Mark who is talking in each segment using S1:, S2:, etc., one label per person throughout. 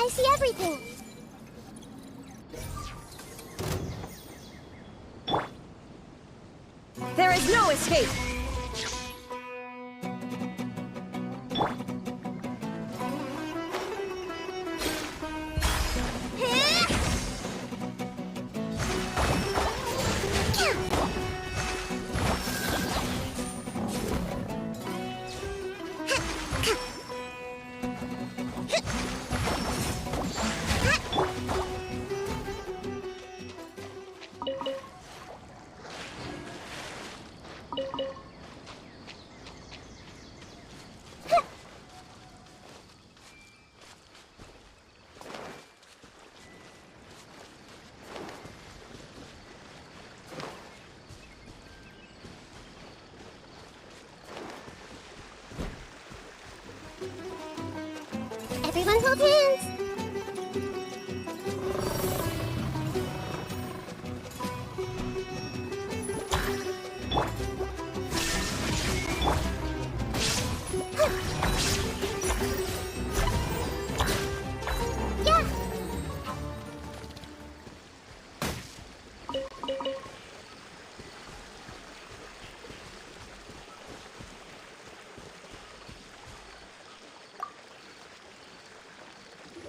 S1: I see everything.
S2: There is no escape!
S1: Everyone hold hands. Yeah.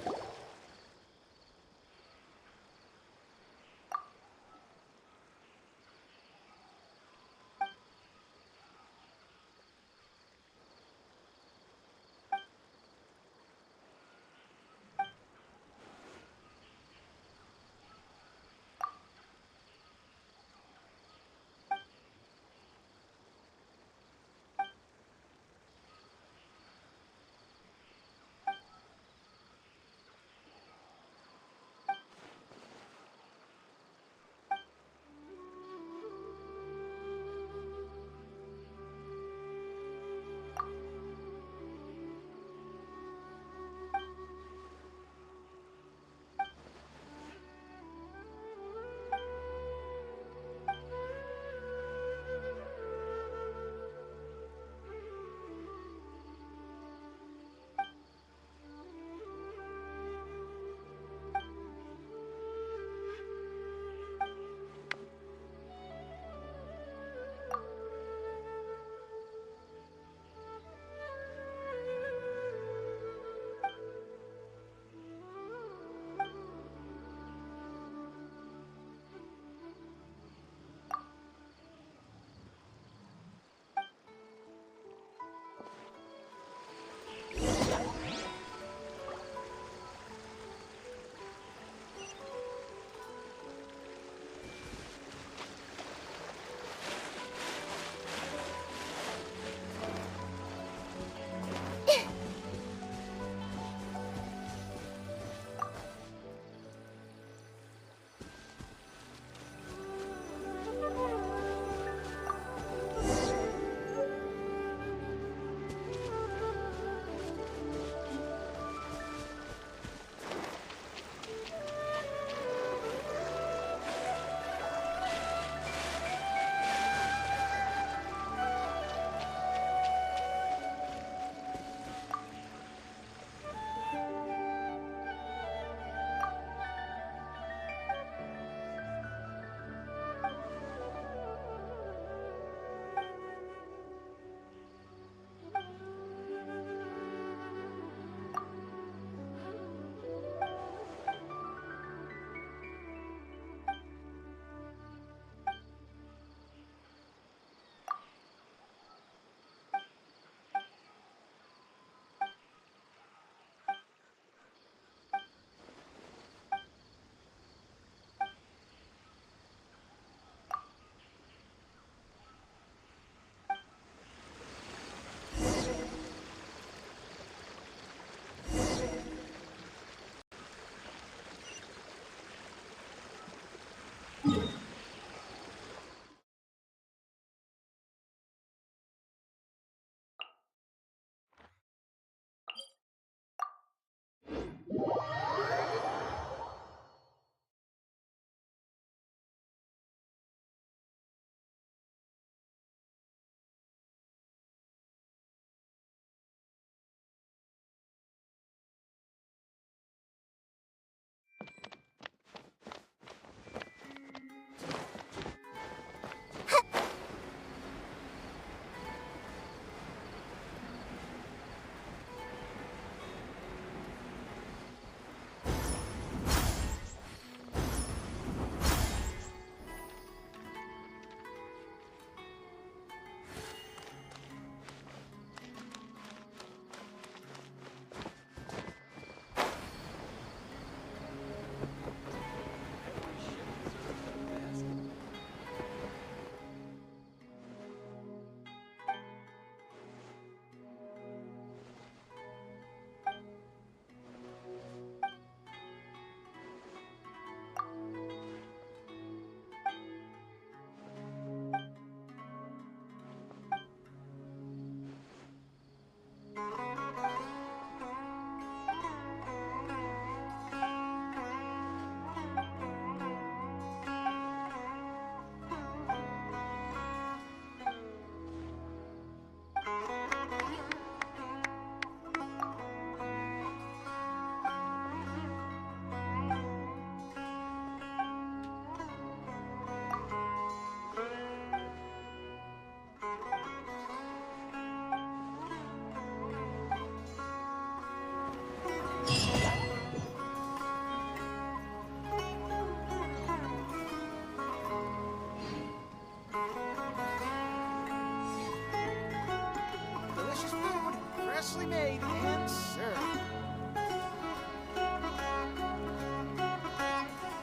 S2: freshly made and served.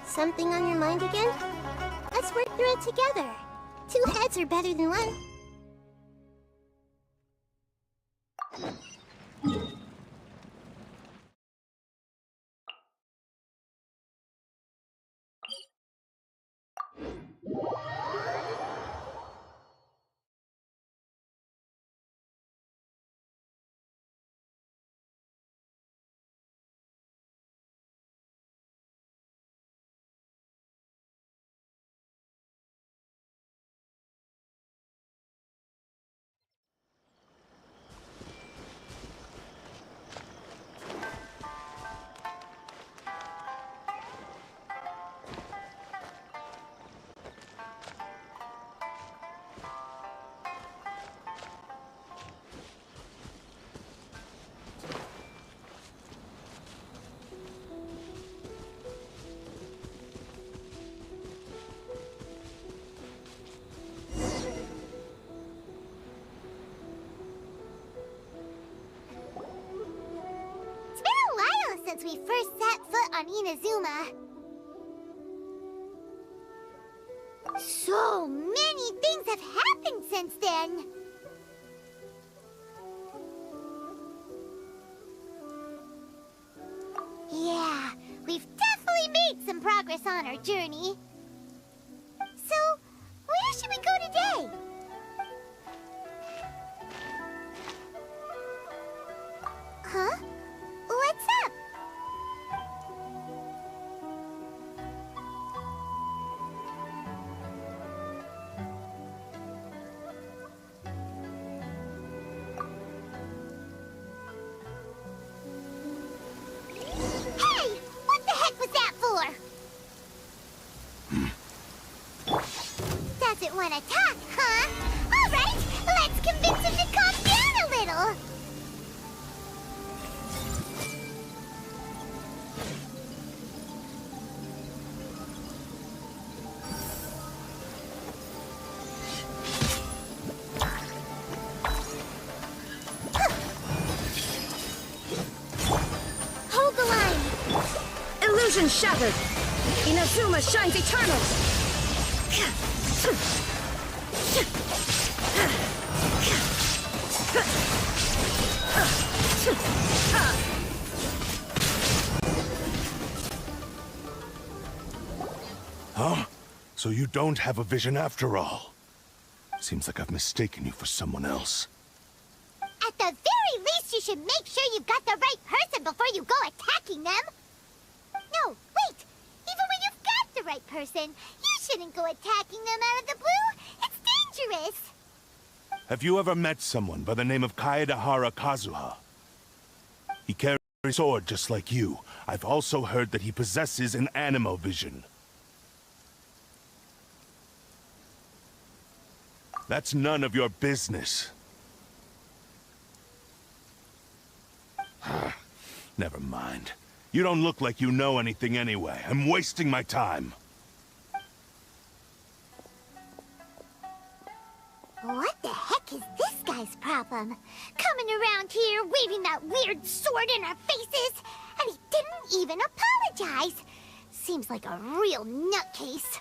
S1: Something on your mind again? Let's work through it together. Two heads are better than one. Since we first set foot on Inazuma. So many things have happened since then. Yeah, we've definitely made some progress on our journey. So, where should we go today? Huh? What's up? Doesn't want to talk, huh? All right, let's convince him to calm down a little. Hold the line.
S3: Illusion shattered. Inazuma shines eternal.
S4: Huh? So you don't have a vision after all? Seems like I've mistaken you for someone else.
S1: At the very least, you should make sure you've got the right person before you go attacking them. No, wait! Even when you've got the right person, you shouldn't go attacking them out of the blue. It's dangerous.
S4: Have you ever met someone by the name of Kazuha? He carries a sword just like you. I've also heard that he possesses an animo vision. That's none of your business. Never mind. You don't look like you know anything anyway. I'm wasting my time.
S1: What the heck is this guy's problem? Coming around here, waving that weird sword in our faces, and he didn't even apologize. Seems like a real nutcase.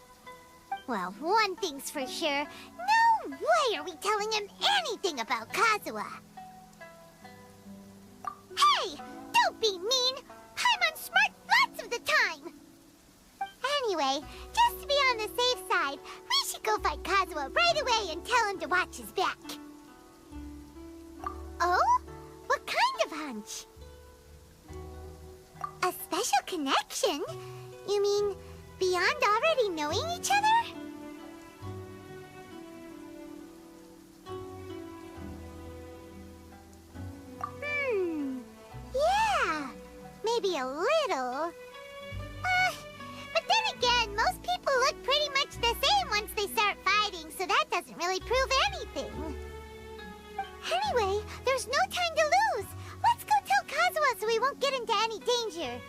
S1: Well, one thing's for sure. No way are we telling him anything about Kazuha. Hey! Don't be mean! Paimon's smart lots of the time! Anyway, just to be on the safe side, we should go find Kazuha right away and tell him to watch his back. Oh? What kind of hunch? A special connection? You mean beyond already knowing each other? Yeah, maybe a little. But then again, most people look pretty much the same once they start fighting, so that doesn't really prove anything. Anyway, there's no time to lose. Let's go tell Kazuha so we won't get into any danger.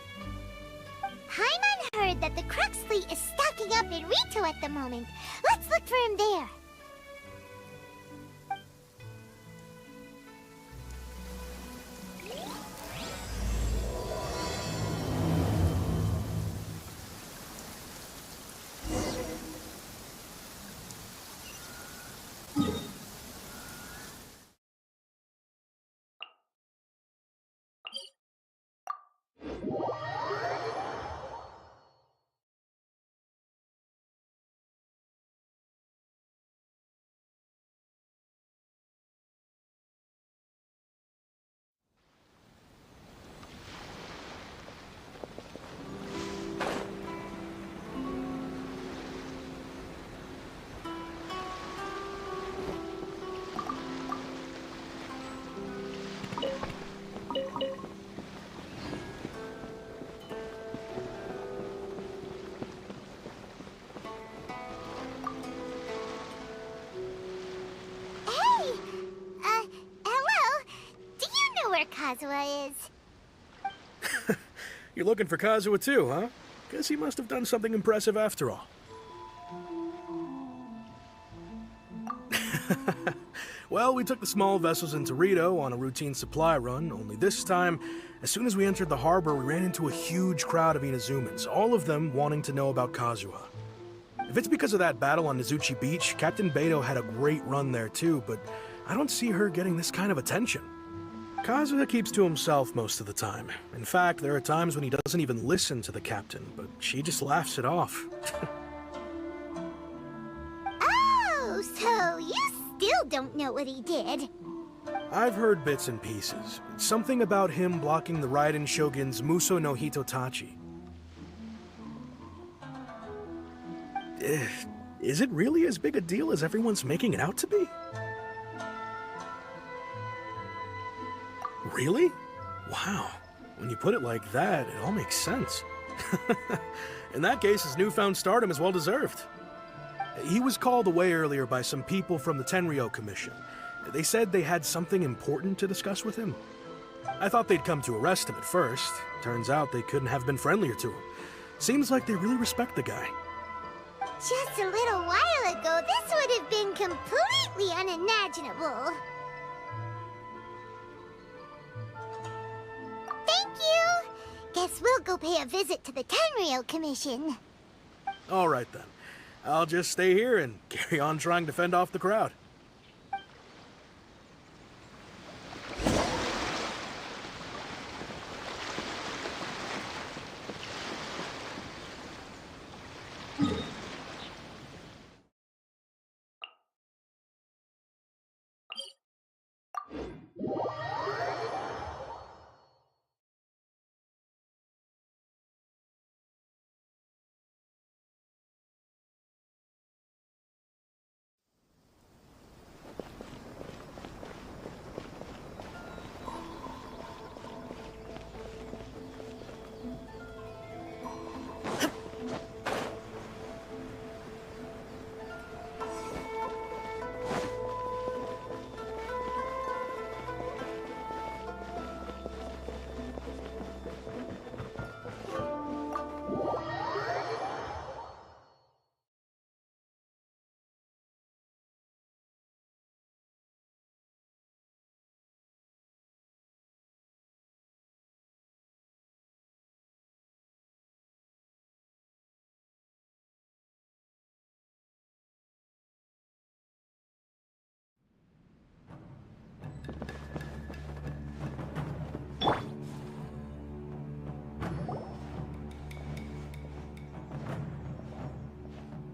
S1: Paimon heard that the Crux fleet is stocking up in Rito at the moment. Let's look for him there. Kazuha is.
S2: You're looking for Kazuha too, huh? Guess he must have done something impressive after all. Well, we took the small vessels into Rito on a routine supply run, only this time, as soon as we entered the harbor, we ran into a huge crowd of Inazumans, all of them wanting to know about Kazuha. If it's because of that battle on Nizuchi Beach, Captain Beto had a great run there too, but I don't see her getting this kind of attention. Kazuha keeps to himself most of the time. In fact, there are times when he doesn't even listen to the captain, but she just laughs it off.
S1: Oh, so you still don't know what he did?
S2: I've heard bits and pieces. Something about him blocking the Raiden Shogun's Muso no Hitotachi. Is it really as big a deal as everyone's making it out to be? Really? Wow. When you put it like that, it all makes sense. In that case, his newfound stardom is well deserved. He was called away earlier by some people from the Tenryou Commission. They said they had something important to discuss with him. I thought they'd come to arrest him at first. Turns out they couldn't have been friendlier to him. Seems like they really respect the guy.
S1: Just a little while ago, this would have been completely unimaginable. Thank you! Guess we'll go pay a visit to the Tenryou Commission.
S2: All right then. I'll just stay here and carry on trying to fend off the crowd.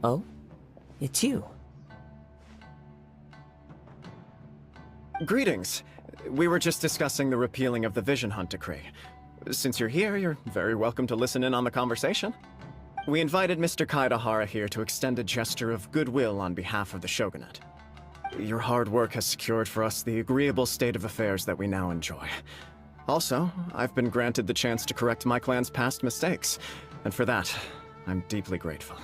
S5: Oh? It's you.
S6: Greetings. We were just discussing the repealing of the Vision Hunt decree. Since you're here, you're very welcome to listen in on the conversation. We invited Mr. Kaidahara here to extend a gesture of goodwill on behalf of the Shogunate. Your hard work has secured for us the agreeable state of affairs that we now enjoy. Also, I've been granted the chance to correct my clan's past mistakes, and for that, I'm deeply grateful.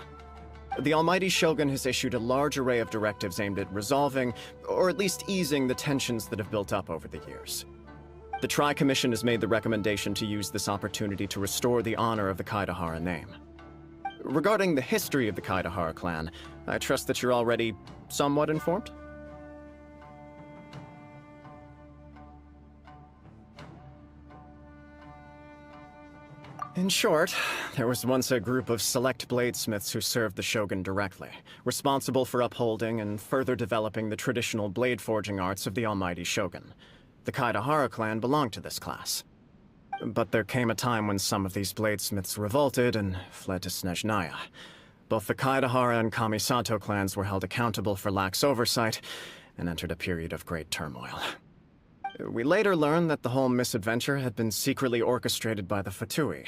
S6: The Almighty Shogun has issued a large array of directives aimed at resolving, or at least easing, the tensions that have built up over the years. The Tri-Commission has made the recommendation to use this opportunity to restore the honor of the Kaidahara name. Regarding the history of the Kaidahara clan, I trust that you're already somewhat informed? In short, there was once a group of select bladesmiths who served the Shogun directly, responsible for upholding and further developing the traditional blade forging arts of the Almighty Shogun. The Kaidahara clan belonged to this class. But there came a time when some of these bladesmiths revolted and fled to Snezhnaya. Both the Kaidahara and Kamisato clans were held accountable for lax oversight and entered a period of great turmoil. We later learned that the whole misadventure had been secretly orchestrated by the Fatui.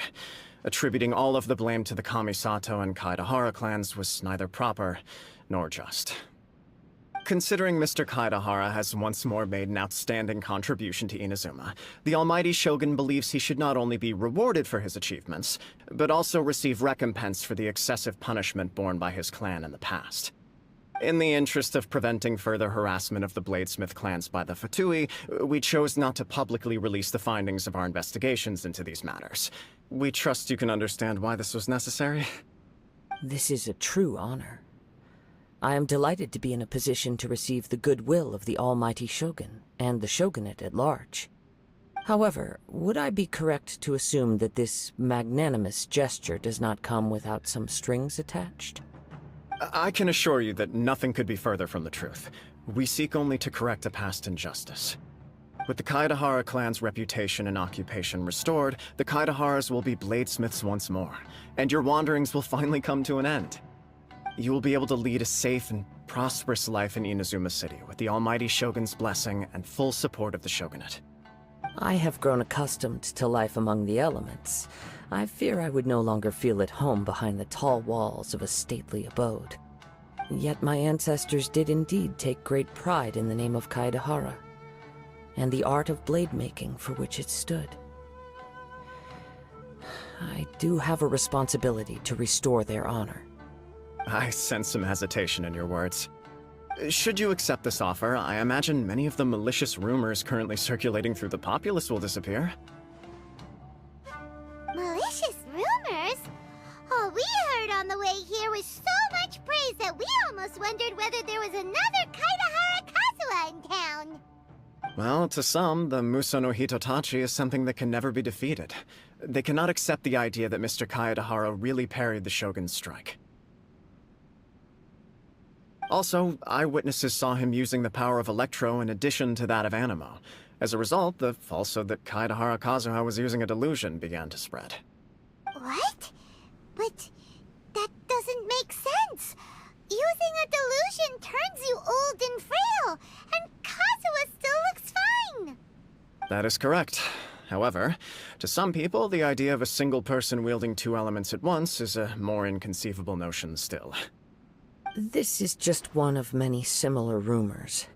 S6: Attributing all of the blame to the Kamisato and Kaidahara clans was neither proper nor just. Considering Mr. Kaidahara has once more made an outstanding contribution to Inazuma, the Almighty Shogun believes he should not only be rewarded for his achievements, but also receive recompense for the excessive punishment borne by his clan in the past. In the interest of preventing further harassment of the Bladesmith clans by the Fatui, we chose not to publicly release the findings of our investigations into these matters. We trust you can understand why this was necessary.
S5: This is a true honor. I am delighted to be in a position to receive the goodwill of the almighty Shogun, and the Shogunate at large. However, would I be correct to assume that this magnanimous gesture does not come without some strings attached?
S6: I can assure you that nothing could be further from the truth. We seek only to correct a past injustice. With the Kaedahara clan's reputation and occupation restored, the Kaedaharas will be bladesmiths once more, and your wanderings will finally come to an end. You will be able to lead a safe and prosperous life in Inazuma City with the almighty Shogun's blessing and full support of the Shogunate.
S5: I have grown accustomed to life among the elements. I fear I would no longer feel at home behind the tall walls of a stately abode. Yet my ancestors did indeed take great pride in the name of Kaedahara, and the art of blade making for which it stood. I do have a responsibility to restore their honor.
S6: I sense some hesitation in your words. Should you accept this offer, I imagine many of the malicious rumors currently circulating through the populace will disappear.
S1: Malicious rumors? All we heard on the way here was so much praise that we almost wondered whether there was another Kaedahara Kazuha in town.
S6: Well, to some, the Muso no Hitotachi is something that can never be defeated. They cannot accept the idea that Mr. Kaedahara really parried the Shogun's strike. Also, eyewitnesses saw him using the power of Electro in addition to that of Animo. As a result, the falsehood that Kaedahara Kazuha was using a delusion began to spread.
S1: What? But that doesn't make sense. Using a delusion turns you old and frail, and Kazuha still looks fine.
S6: That is correct. However, to some people, the idea of a single person wielding two elements at once is a more inconceivable notion still.
S5: This is just one of many similar rumors.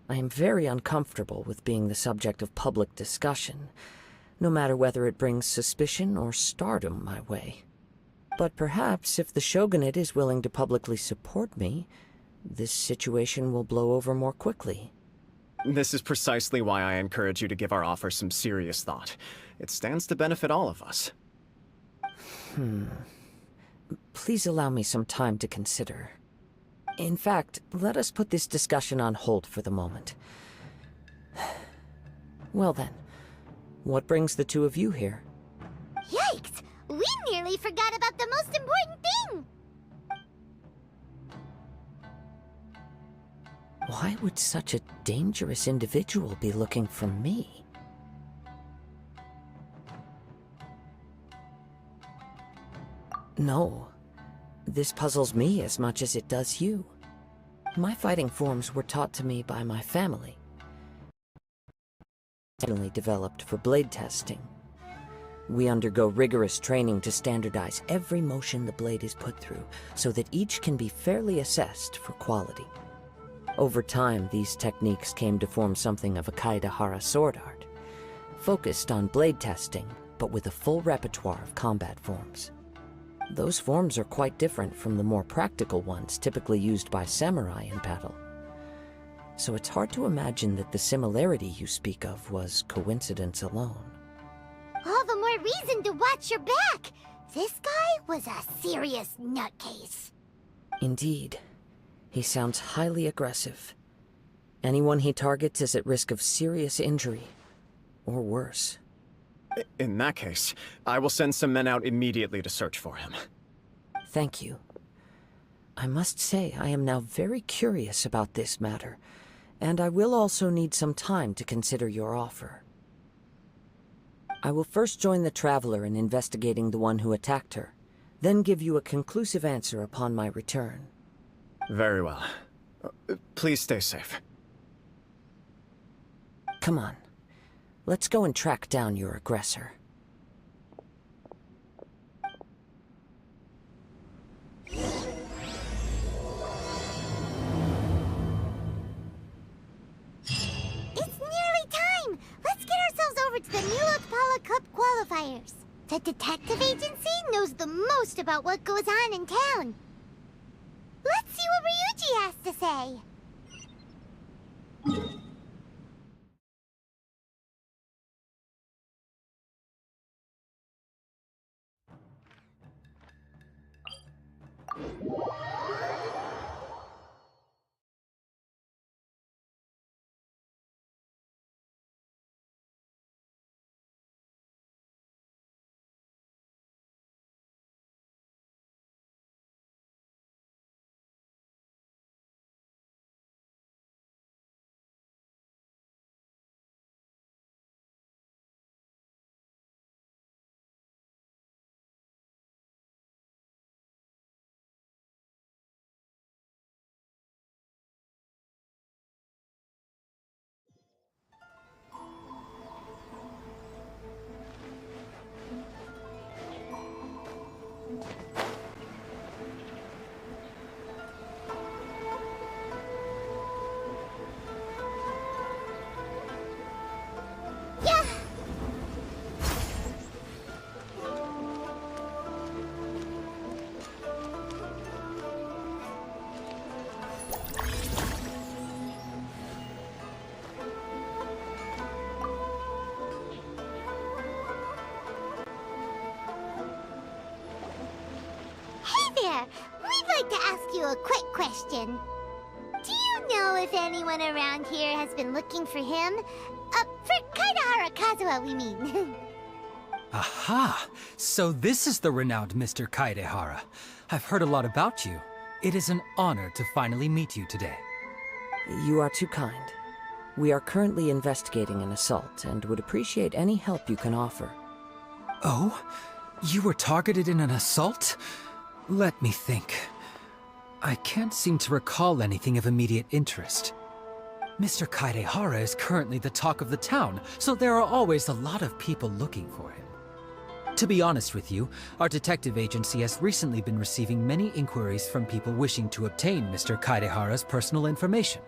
S5: I am very uncomfortable with being the subject of public discussion, no matter whether it brings suspicion or stardom my way. But perhaps if the Shogunate is willing to publicly support me, this situation will blow over more quickly.
S6: This is precisely why I encourage you to give our offer some serious thought. It stands to benefit all of us.
S5: Please allow me some time to consider. In fact, let us put this discussion on hold for the moment. Well then, what brings the two of you here?
S1: Yikes! We nearly forgot about the most important thing!
S5: Why would such a dangerous individual be looking for me? No. This puzzles me as much as it does you. My fighting forms were taught to me by my family. Suddenly developed for blade testing. We undergo rigorous training to standardize every motion the blade is put through, so that each can be fairly assessed for quality. Over time, these techniques came to form something of a Kaedahara sword art, focused on blade testing, but with a full repertoire of combat forms. Those forms are quite different from the more practical ones typically used by samurai in battle. So it's hard to imagine that the similarity you speak of was coincidence alone.
S1: All the more reason to watch your back! This guy was a serious nutcase.
S5: Indeed. He sounds highly aggressive. Anyone he targets is at risk of serious injury, or worse.
S6: In that case, I will send some men out immediately to search for him.
S5: Thank you. I must say I am now very curious about this matter, and I will also need some time to consider your offer. I will first join the Traveler in investigating the one who attacked her, then give you a conclusive answer upon my return.
S6: Very well. Please stay safe.
S5: Come on. Let's go and track down your aggressor.
S1: It's nearly time! Let's get ourselves over to the Mulotpala Cup qualifiers. The detective agency knows the most about what goes on in town. Let's see what she has to say. We'd like to ask you a quick question. Do you know if anyone around here has been looking for him? For Kaidahara Kazuha, we mean.
S7: Aha! So this is the renowned Mr. Kaidehara. I've heard a lot about you. It is an honor to finally meet you today.
S5: You are too kind. We are currently investigating an assault and would appreciate any help you can offer.
S7: Oh? You were targeted in an assault? Let me think. I can't seem to recall anything of immediate interest. Mr. Kaidehara is currently the talk of the town, so there are always a lot of people looking for him. To be honest with you, our detective agency has recently been receiving many inquiries from people wishing to obtain Mr. Kaidehara's personal information.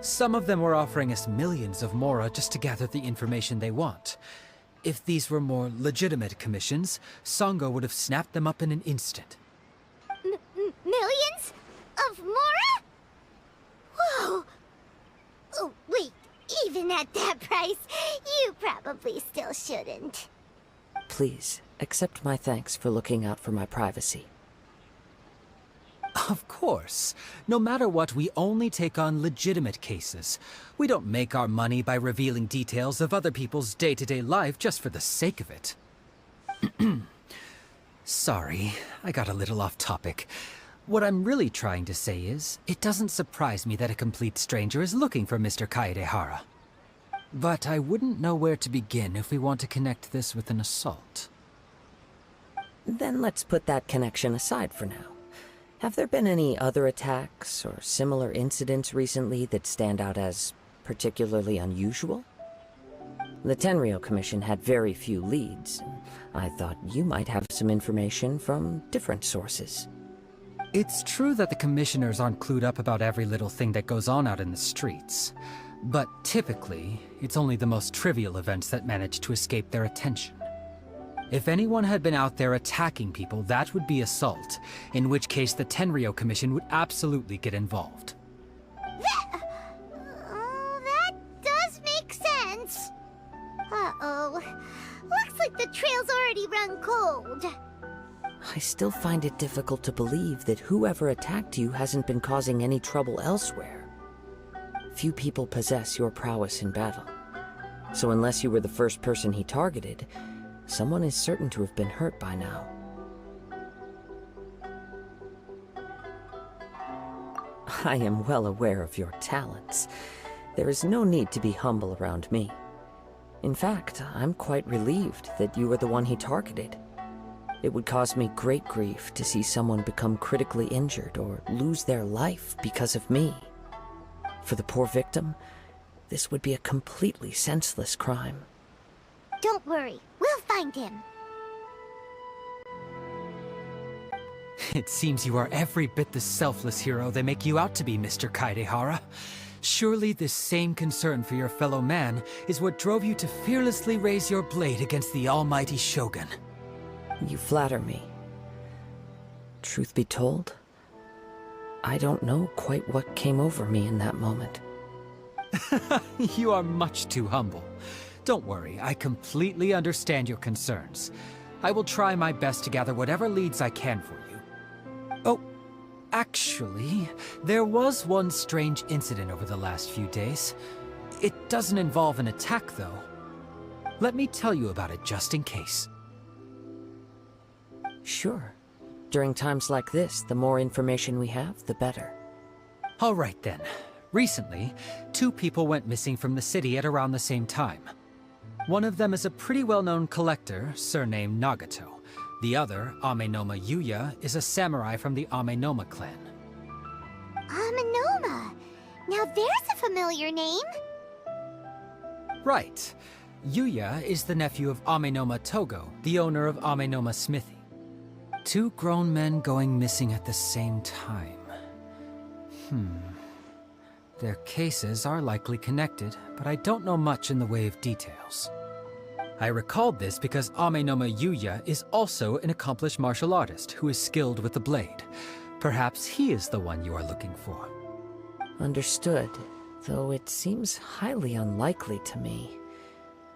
S7: Some of them were offering us millions of mora just to gather the information they want. If these were more legitimate commissions, Sango would have snapped them up in an instant.
S1: Millions? Of mora? Whoa! Oh, wait, even at that price, you probably still shouldn't.
S5: Please, accept my thanks for looking out for my privacy.
S7: Of course. No matter what, we only take on legitimate cases. We don't make our money by revealing details of other people's day-to-day life just for the sake of it. Sorry, I got a little off topic. What I'm really trying to say is, it doesn't surprise me that a complete stranger is looking for Mr. Kaidehara. But I wouldn't know where to begin if we want to connect this with an assault.
S5: Then let's put that connection aside for now. Have there been any other attacks or similar incidents recently that stand out as particularly unusual? The Tenryou Commission had very few leads, and I thought you might have some information from different sources.
S7: It's true that the commissioners aren't clued up about every little thing that goes on out in the streets. But typically, it's only the most trivial events that manage to escape their attention. If anyone had been out there attacking people, that would be assault, in which case the Tenryou Commission would absolutely get involved.
S1: That does make sense. Uh-oh. Looks like the trail's already run cold.
S5: I still find it difficult to believe that whoever attacked you hasn't been causing any trouble elsewhere. Few people possess your prowess in battle. So unless you were the first person he targeted, someone is certain to have been hurt by now. I am well aware of your talents. There is no need to be humble around me. In fact, I'm quite relieved that you were the one he targeted. It would cause me great grief to see someone become critically injured or lose their life because of me. For the poor victim, this would be a completely senseless crime.
S1: Don't worry, we'll find him.
S7: It seems you are every bit the selfless hero they make you out to be, Mr. Kaidehara. Surely this same concern for your fellow man is what drove you to fearlessly raise your blade against the almighty Shogun.
S5: You flatter me. Truth be told, I don't know quite what came over me in that moment.
S7: You are much too humble. Don't worry, I completely understand your concerns. I will try my best to gather whatever leads I can for you. Oh, actually, there was one strange incident over the last few days. It doesn't involve an attack, though. Let me tell you about it just in case.
S5: Sure. During times like this, the more information we have, the better.
S7: All right then. Recently, 2 people went missing from the city at around the same time. One of them is a pretty well-known collector, surnamed Nagato. The other, Amenoma Yuya, is a samurai from the Amenoma clan.
S1: Amenoma! Now there's a familiar name!
S7: Right. Yuya is the nephew of Amenoma Togo, the owner of Amenoma Smithy. 2 grown men going missing at the same time. Their cases are likely connected, but I don't know much in the way of details. I recalled this because Amenoma Yuya is also an accomplished martial artist who is skilled with the blade. Perhaps he is the one you are looking for.
S5: Understood, though it seems highly unlikely to me.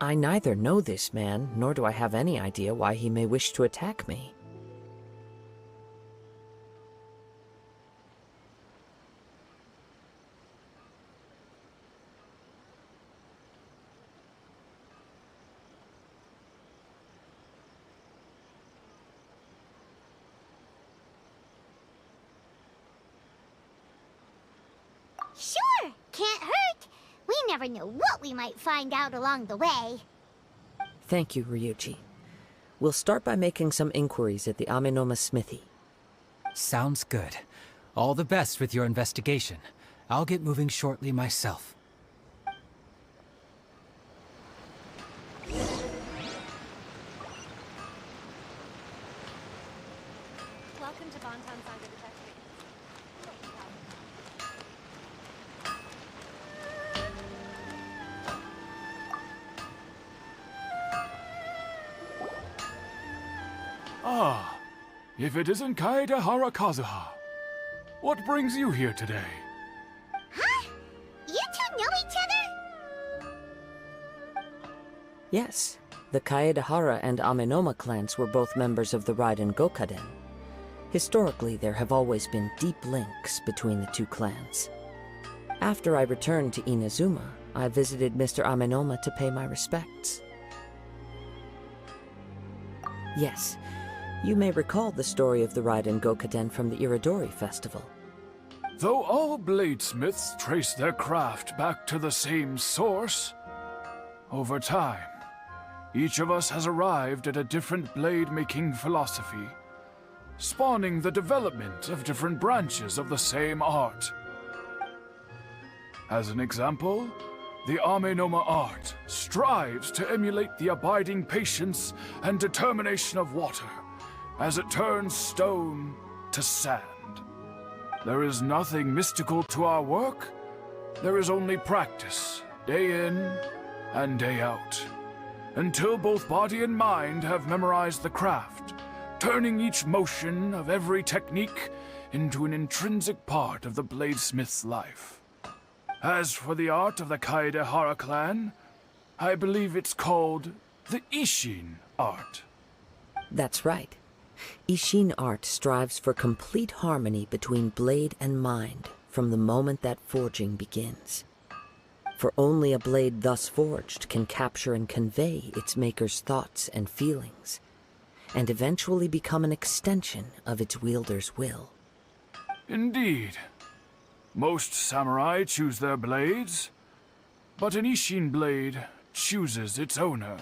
S5: I neither know this man, nor do I have any idea why he may wish to attack me.
S1: Sure, can't hurt. We never know what we might find out along the way.
S5: Thank you, Ryuji. We'll start by making some inquiries at the Amenoma Smithy.
S7: Sounds good. All the best with your investigation. I'll get moving shortly myself.
S3: Welcome to Bonton Saga Detective.
S8: Ah, if it isn't Kaedehara Kazuha. What brings you here today?
S1: Huh? You 2 know each other?
S5: Yes, the Kaedehara and Amenoma clans were both members of the Raiden Gokaden. Historically, there have always been deep links between the 2 clans. After I returned to Inazuma, I visited Mr. Amenoma to pay my respects. Yes, you may recall the story of the Raiden Gokaden from the Iridori Festival.
S8: Though all bladesmiths trace their craft back to the same source, over time, each of us has arrived at a different blade-making philosophy, spawning the development of different branches of the same art. As an example, the Amenoma art strives to emulate the abiding patience and determination of water as it turns stone to sand. There is nothing mystical to our work. There is only practice, day in and day out, until both body and mind have memorized the craft, turning each motion of every technique into an intrinsic part of the bladesmith's life. As for the art of the Kaedehara clan, I believe it's called the Ishin art.
S5: That's right. Ishin art strives for complete harmony between blade and mind from the moment that forging begins. For only a blade thus forged can capture and convey its maker's thoughts and feelings, and eventually become an extension of its wielder's will.
S8: Indeed. Most samurai choose their blades, but an Ishin blade chooses its owner.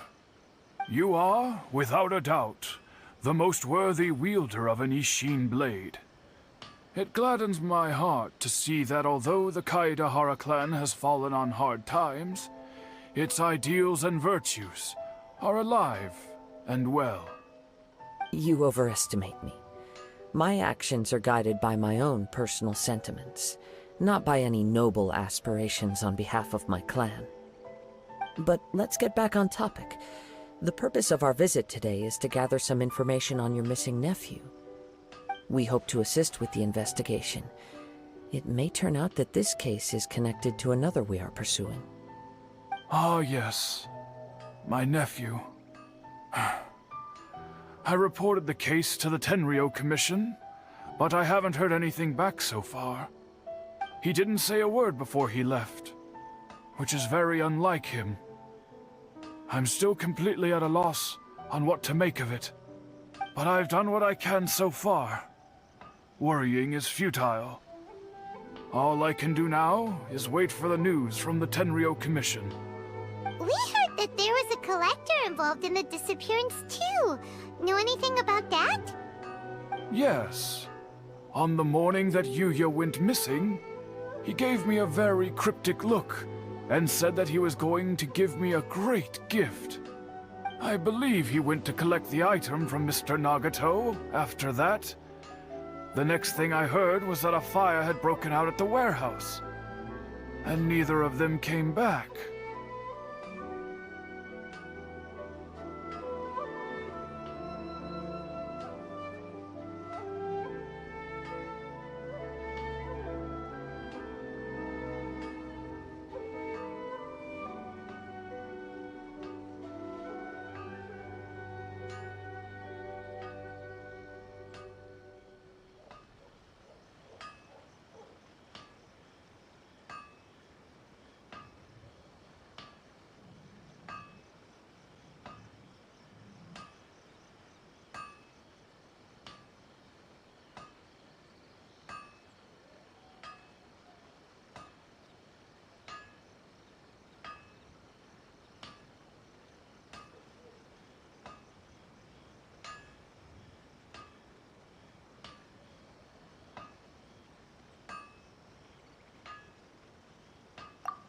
S8: You are, without a doubt, the most worthy wielder of an Ishin blade. It gladdens my heart to see that although the Kaedehara clan has fallen on hard times, its ideals and virtues are alive and well.
S5: You overestimate me. My actions are guided by my own personal sentiments, not by any noble aspirations on behalf of my clan. But let's get back on topic. The purpose of our visit today is to gather some information on your missing nephew. We hope to assist with the investigation, It may turn out that this case is connected to another we are pursuing.
S8: Ah, yes. My nephew. I reported the case to the Tenryou Commission, but I haven't heard anything back so far. He didn't say a word before he left, which is very unlike him. I'm still completely at a loss on what to make of it, but I've done what I can so far. Worrying is futile. All I can do now is wait for the news from the Tenryou Commission.
S1: We heard that there was a collector involved in the disappearance too. Know anything about that?
S8: Yes. On the morning that Yuya went missing, he gave me a very cryptic look and said that he was going to give me a great gift. I believe he went to collect the item from Mr. Nagato after that. The next thing I heard was that a fire had broken out at the warehouse, and neither of them came back.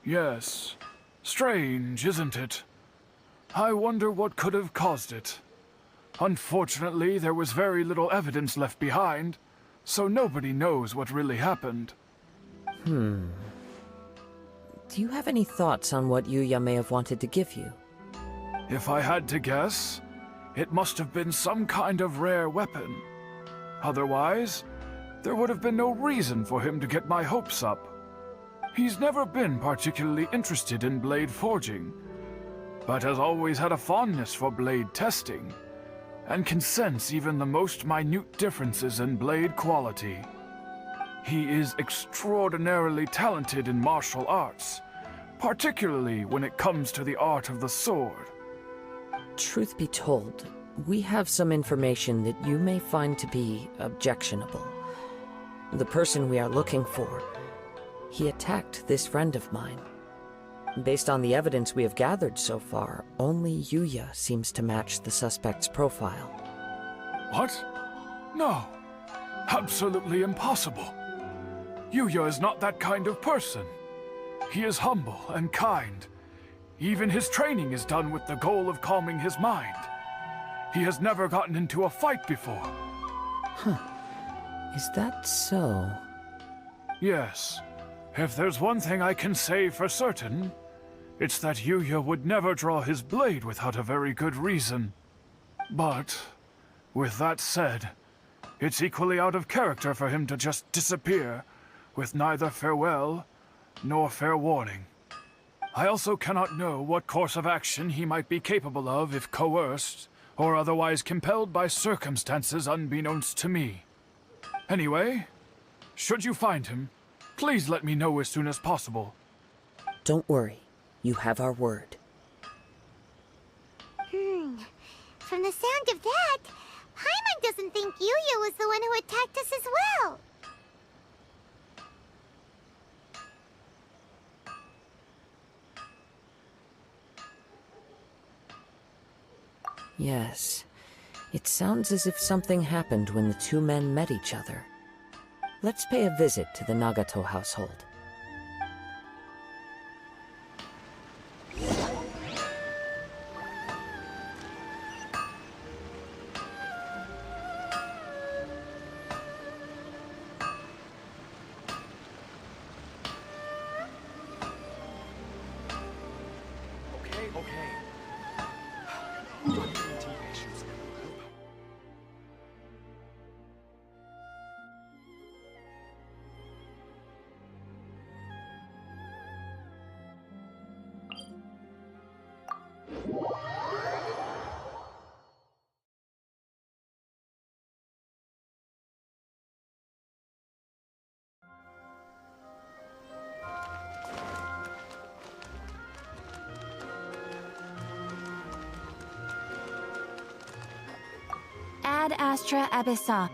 S8: Yes. Strange, isn't it? I wonder what could have caused it. Unfortunately, there was very little evidence left behind, so nobody knows what really happened.
S5: Do you have any thoughts on what Yuya may have wanted to give you?
S8: If I had to guess, it must have been some kind of rare weapon. Otherwise, there would have been no reason for him to get my hopes up. He's never been particularly interested in blade forging, but has always had a fondness for blade testing, and can sense even the most minute differences in blade quality. He is extraordinarily talented in martial arts, particularly when it comes to the art of the sword.
S5: Truth be told, we have some information that you may find to be objectionable. The person we are looking for, he attacked this friend of mine. Based on the evidence we have gathered so far, only Yuya seems to match the suspect's profile.
S8: What? No. Absolutely impossible. Yuya is not that kind of person. He is humble and kind. Even his training is done with the goal of calming his mind. He has never gotten into a fight before.
S5: Is that so?
S8: Yes. If there's one thing I can say for certain, it's that Yuya would never draw his blade without a very good reason. But, with that said, it's equally out of character for him to just disappear, with neither farewell nor fair warning. I also cannot know what course of action he might be capable of if coerced, or otherwise compelled by circumstances unbeknownst to me. Anyway, should you find him, please let me know as soon as possible.
S5: Don't worry. You have our word.
S1: From the sound of that, Paimon doesn't think Yuya was the one who attacked us as well.
S5: Yes. It sounds as if something happened when the two men met each other. Let's pay a visit to the Nagato household.
S9: Ad astra abyssa.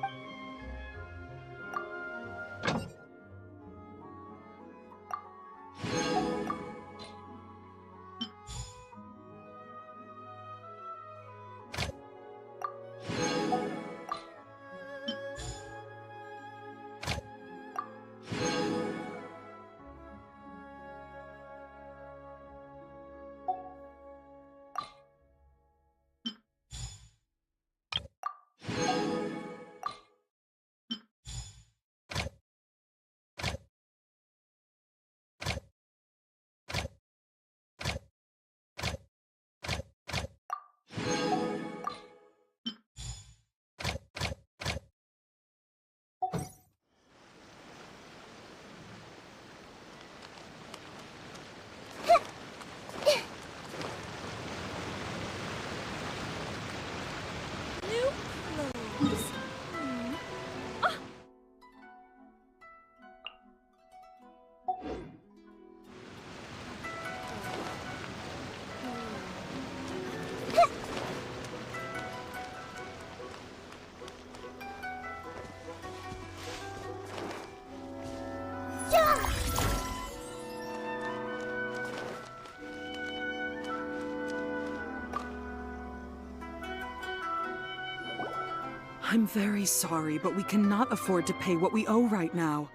S10: I'm very sorry, but we cannot afford to pay what we owe right now.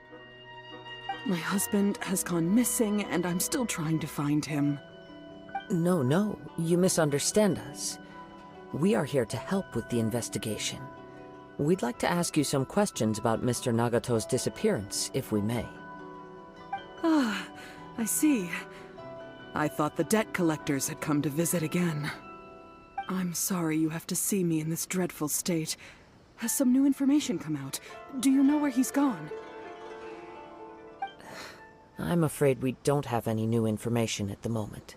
S10: My husband has gone missing, and I'm still trying to find him.
S5: No, you misunderstand us. We are here to help with the investigation. We'd like to ask you some questions about Mr. Nagato's disappearance, if we may.
S10: Ah, I see. I thought the debt collectors had come to visit again. I'm sorry you have to see me in this dreadful state. Has some new information come out? Do you know where he's gone?
S5: I'm afraid we don't have any new information at the moment.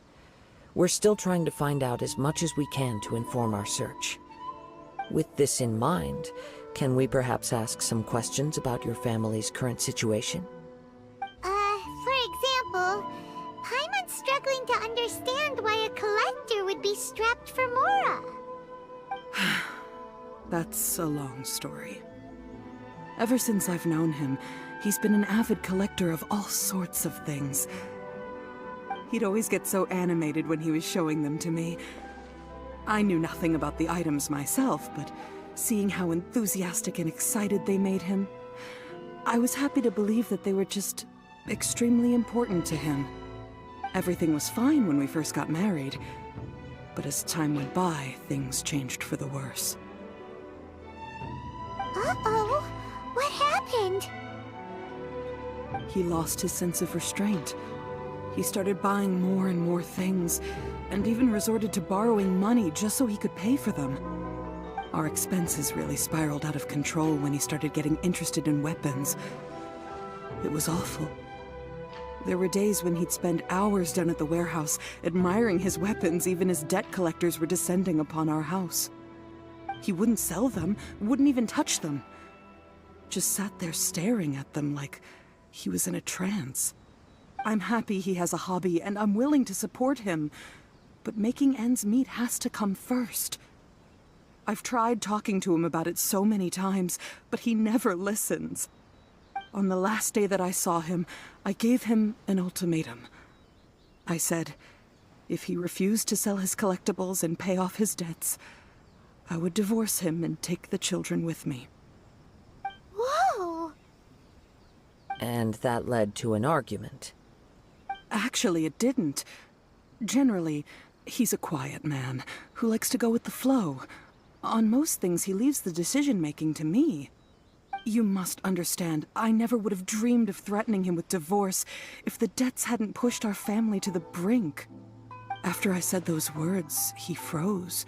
S5: We're still trying to find out as much as we can to inform our search. With this in mind, can we perhaps ask some questions about your family's current situation?
S1: For example, Paimon's struggling to understand why a collector would be strapped for Mora.
S10: That's a long story. Ever since I've known him, he's been an avid collector of all sorts of things. He'd always get so animated when he was showing them to me. I knew nothing about the items myself, but seeing how enthusiastic and excited they made him, I was happy to believe that they were just extremely important to him. Everything was fine when we first got married, but as time went by, things changed for the worse.
S1: Uh-oh! What happened?
S10: He lost his sense of restraint. He started buying more and more things, and even resorted to borrowing money just so he could pay for them. Our expenses really spiraled out of control when he started getting interested in weapons. It was awful. There were days when he'd spend hours down at the warehouse, admiring his weapons even as debt collectors were descending upon our house. He wouldn't sell them, wouldn't even touch them. Just sat there staring at them like he was in a trance. I'm happy he has a hobby, and I'm willing to support him. But making ends meet has to come first. I've tried talking to him about it so many times, but he never listens. On the last day that I saw him, I gave him an ultimatum. I said, if he refused to sell his collectibles and pay off his debts, I would divorce him and take the children with me.
S1: Whoa!
S5: And that led to an argument.
S10: Actually, it didn't. Generally, he's a quiet man who likes to go with the flow. On most things, he leaves the decision-making to me. You must understand, I never would have dreamed of threatening him with divorce if the debts hadn't pushed our family to the brink. After I said those words, he froze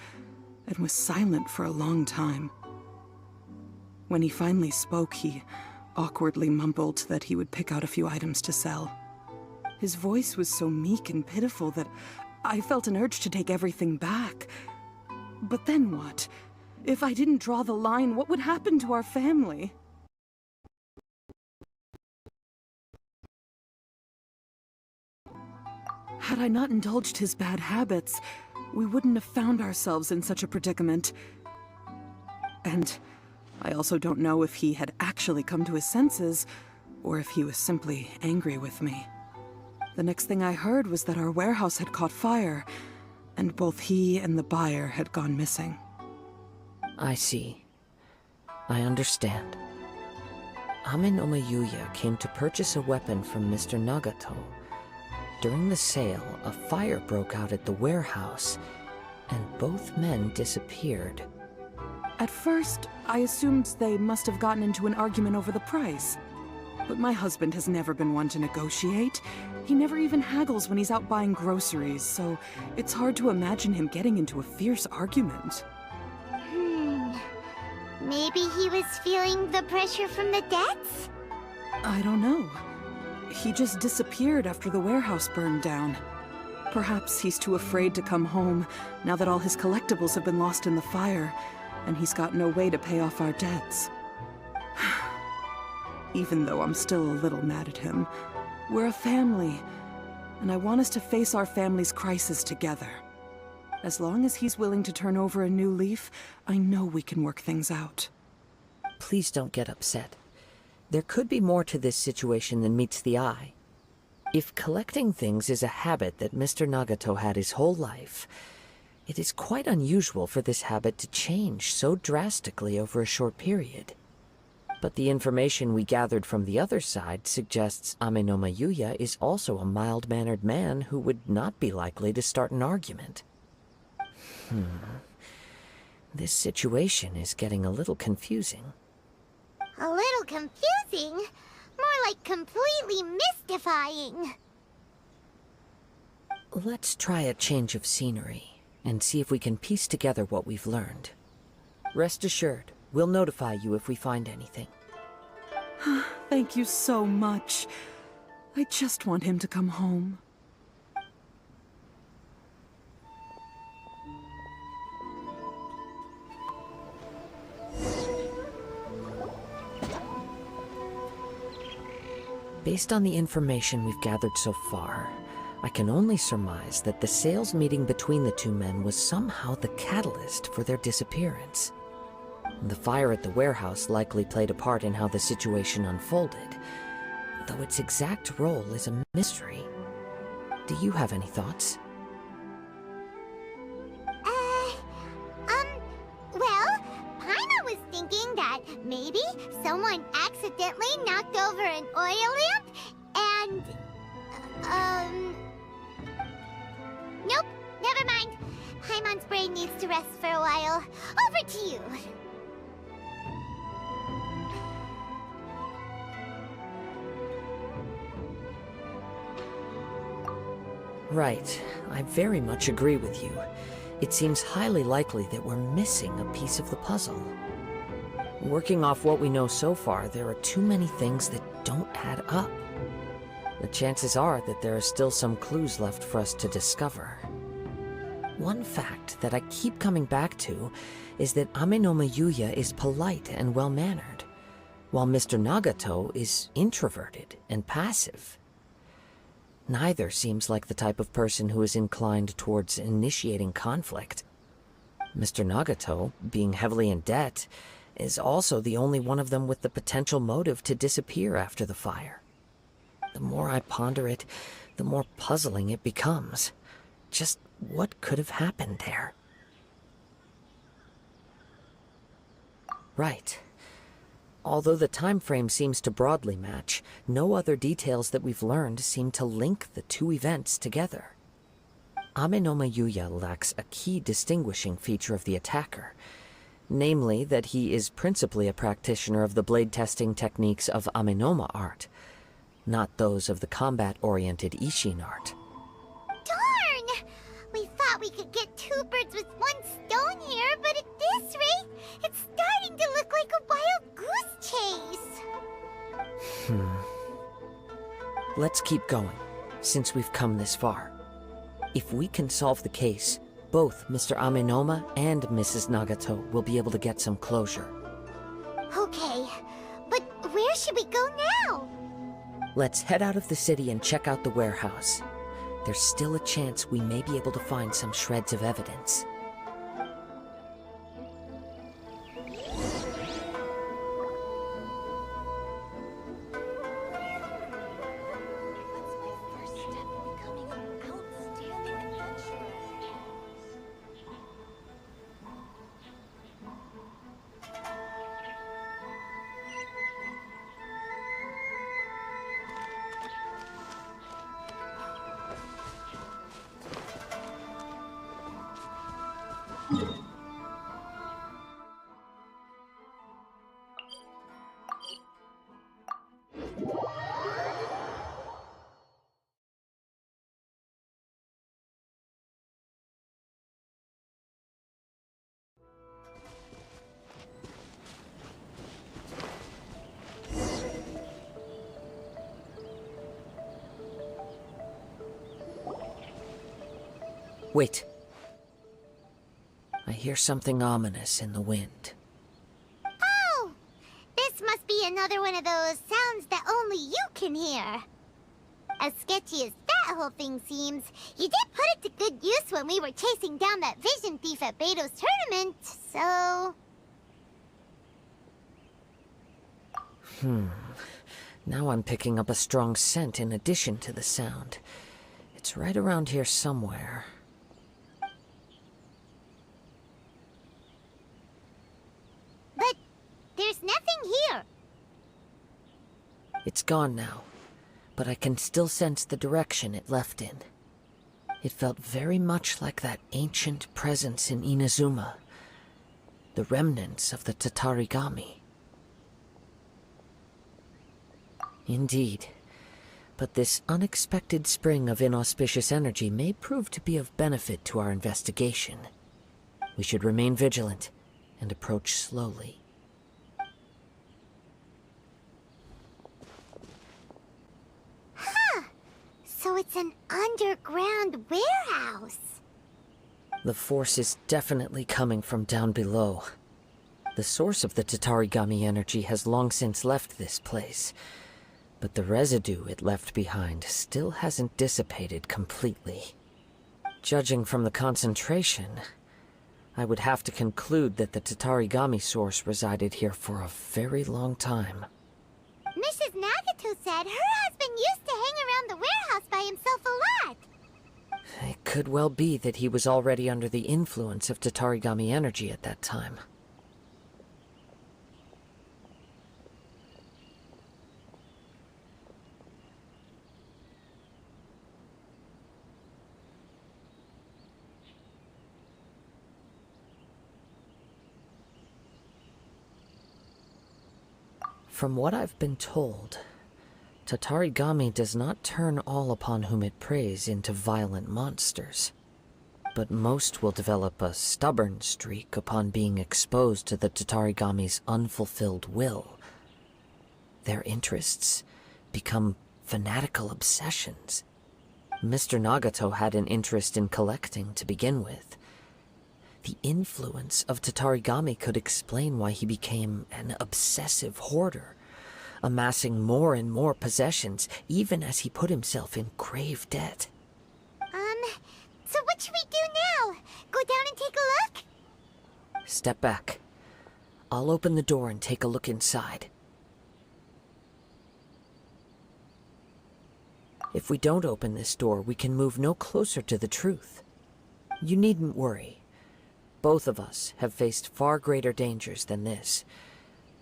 S10: and was silent for a long time. When he finally spoke, he awkwardly mumbled that he would pick out a few items to sell. His voice was so meek and pitiful that I felt an urge to take everything back. But then what? If I didn't draw the line, what would happen to our family? Had I not indulged his bad habits, we wouldn't have found ourselves in such a predicament. And I also don't know if he had actually come to his senses, or if he was simply angry with me. The next thing I heard was that our warehouse had caught fire, and both he and the buyer had gone missing.
S5: I see. I understand. Ame no Mayuya came to purchase a weapon from Mr. Nagato. During the sale, a fire broke out at the warehouse, and both men disappeared.
S10: At first, I assumed they must have gotten into an argument over the price. But my husband has never been one to negotiate. He never even haggles when he's out buying groceries, so it's hard to imagine him getting into a fierce argument.
S1: Maybe he was feeling the pressure from the debts?
S10: I don't know. He just disappeared after the warehouse burned down. Perhaps he's too afraid to come home now that all his collectibles have been lost in the fire, and he's got no way to pay off our debts. Even though I'm still a little mad at him, we're a family, and I want us to face our family's crisis together. As long as he's willing to turn over a new leaf, I know we can work things out.
S5: Please don't get upset. There could be more to this situation than meets the eye. If collecting things is a habit that Mr. Nagato had his whole life, it is quite unusual for this habit to change so drastically over a short period. But the information we gathered from the other side suggests Ame no Mayuya is also a mild-mannered man who would not be likely to start an argument. This situation is getting a little confusing.
S1: A little confusing? More like completely mystifying.
S5: Let's try a change of scenery and see if we can piece together what we've learned. Rest assured, we'll notify you if we find anything.
S10: Thank you so much. I just want him to come home.
S5: Based on the information we've gathered so far, I can only surmise that the sales meeting between the two men was somehow the catalyst for their disappearance. The fire at the warehouse likely played a part in how the situation unfolded, though its exact role is a mystery. Do you have any thoughts?
S1: Well, Paimon was thinking that maybe someone accidentally knocked over an oil lamp and... Nope, never mind. Paimon's brain needs to rest for a while. Over to you.
S5: Right. I very much agree with you. It seems highly likely that we're missing a piece of the puzzle. Working off what we know so far, there are too many things that don't add up. The chances are that there are still some clues left for us to discover. One fact that I keep coming back to is that Ame no Mayuya is polite and well-mannered, while Mr. Nagato is introverted and passive. Neither seems like the type of person who is inclined towards initiating conflict. Mr. Nagato, being heavily in debt, is also the only one of them with the potential motive to disappear after the fire. The more I ponder it, the more puzzling it becomes. Just what could have happened there? Right. Although the time frame seems to broadly match, no other details that we've learned seem to link the two events together. Ame no Mayuya lacks a key distinguishing feature of the attacker, namely that he is principally a practitioner of the blade testing techniques of amenoma art, not those of the combat-oriented Ishin art.
S1: Darn! We thought we could get two birds with one stone here, but at this rate, it's starting to look like a wild goose chase.
S5: Let's keep going, since we've come this far. If we can solve the case, both Mr. Amenoma and Mrs. Nagato will be able to get some closure.
S1: Okay, but where should we go now?
S5: Let's head out of the city and check out the warehouse. There's still a chance we may be able to find some shreds of evidence. Wait. I hear something ominous in the wind.
S1: Oh! This must be another one of those sounds that only you can hear. As sketchy as that whole thing seems, you did put it to good use when we were chasing down that vision thief at Beto's tournament, so...
S5: Now I'm picking up a strong scent in addition to the sound. It's right around here somewhere.
S1: But there's nothing here.
S5: It's gone now, but I can still sense the direction it left in. It felt very much like that ancient presence in Inazuma, the remnants of the Tatarigami. Indeed, but this unexpected spring of inauspicious energy may prove to be of benefit to our investigation. We should remain vigilant and approach slowly.
S1: So it's an underground warehouse.
S5: The force is definitely coming from down below. The source of the Tatarigami energy has long since left this place, but the residue it left behind still hasn't dissipated completely. Judging from the concentration, I would have to conclude that the Tatarigami source resided here for a very long time.
S1: Mrs. Nagato said her husband used to hang around the warehouse by himself a lot.
S5: It could well be that he was already under the influence of Tatarigami energy at that time. From what I've been told, Tatarigami does not turn all upon whom it preys into violent monsters, but most will develop a stubborn streak upon being exposed to the Tatarigami's unfulfilled will. Their interests become fanatical obsessions. Mr. Nagato had an interest in collecting to begin with. The influence of Tatarigami could explain why he became an obsessive hoarder, amassing more and more possessions, even as he put himself in grave debt.
S1: So what should we do now? Go down and take a look?
S5: Step back. I'll open the door and take a look inside. If we don't open this door, we can move no closer to the truth. You needn't worry. Both of us have faced far greater dangers than this.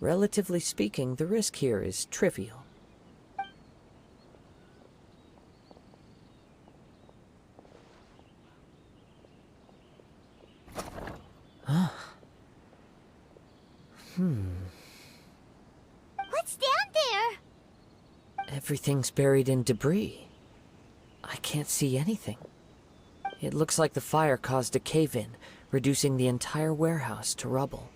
S5: Relatively speaking, the risk here is trivial.
S1: What's down there?
S5: Everything's buried in debris. I can't see anything. It looks like the fire caused a cave-in, reducing the entire warehouse to rubble.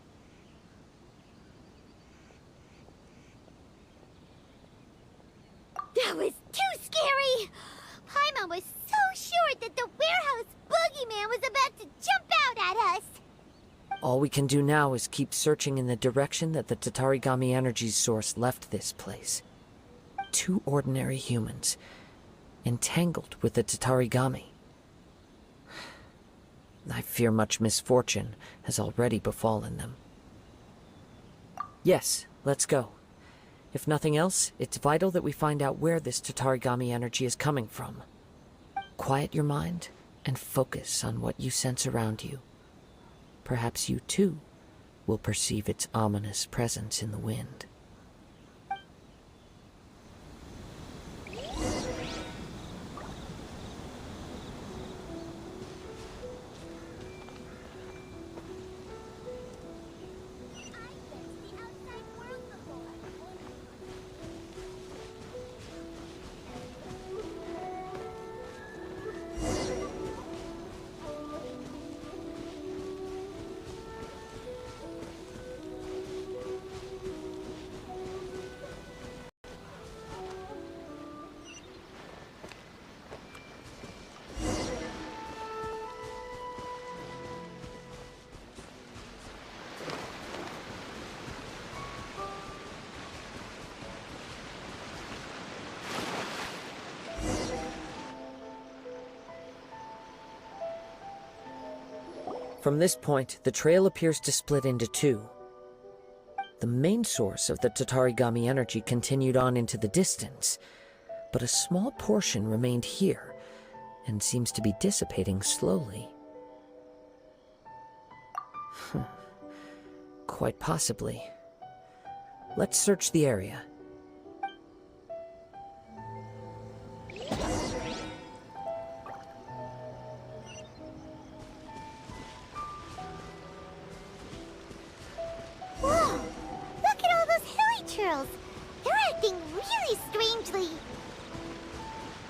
S1: That was too scary! Paimon was so sure that the warehouse boogeyman was about to jump out at us!
S5: All we can do now is keep searching in the direction that the Tatarigami energy's source left this place. 2 ordinary humans, entangled with the Tatarigami. I fear much misfortune has already befallen them. Yes, let's go. If nothing else, it's vital that we find out where this Tatarigami energy is coming from. Quiet your mind and focus on what you sense around you. Perhaps you too will perceive its ominous presence in the wind. From this point, the trail appears to split into two. The main source of the Tatarigami energy continued on into the distance, but a small portion remained here and seems to be dissipating slowly. Quite possibly. Let's search the area.
S1: Whoa! Look at all those hilly churls! They're acting really strangely.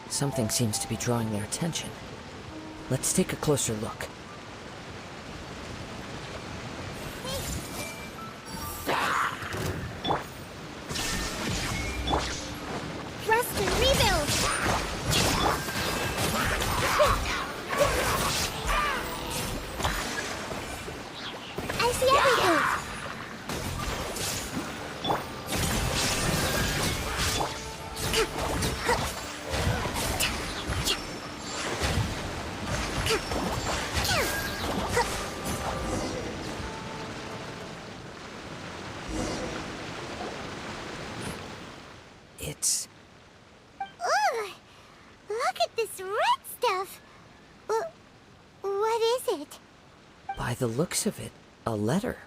S5: Something seems to be drawing their attention. Let's take a closer look.
S1: Thrust and rebuild! I see everything!
S5: It's...
S1: Ugh! Look at this red stuff! What is it?
S5: by the looks of it, a letter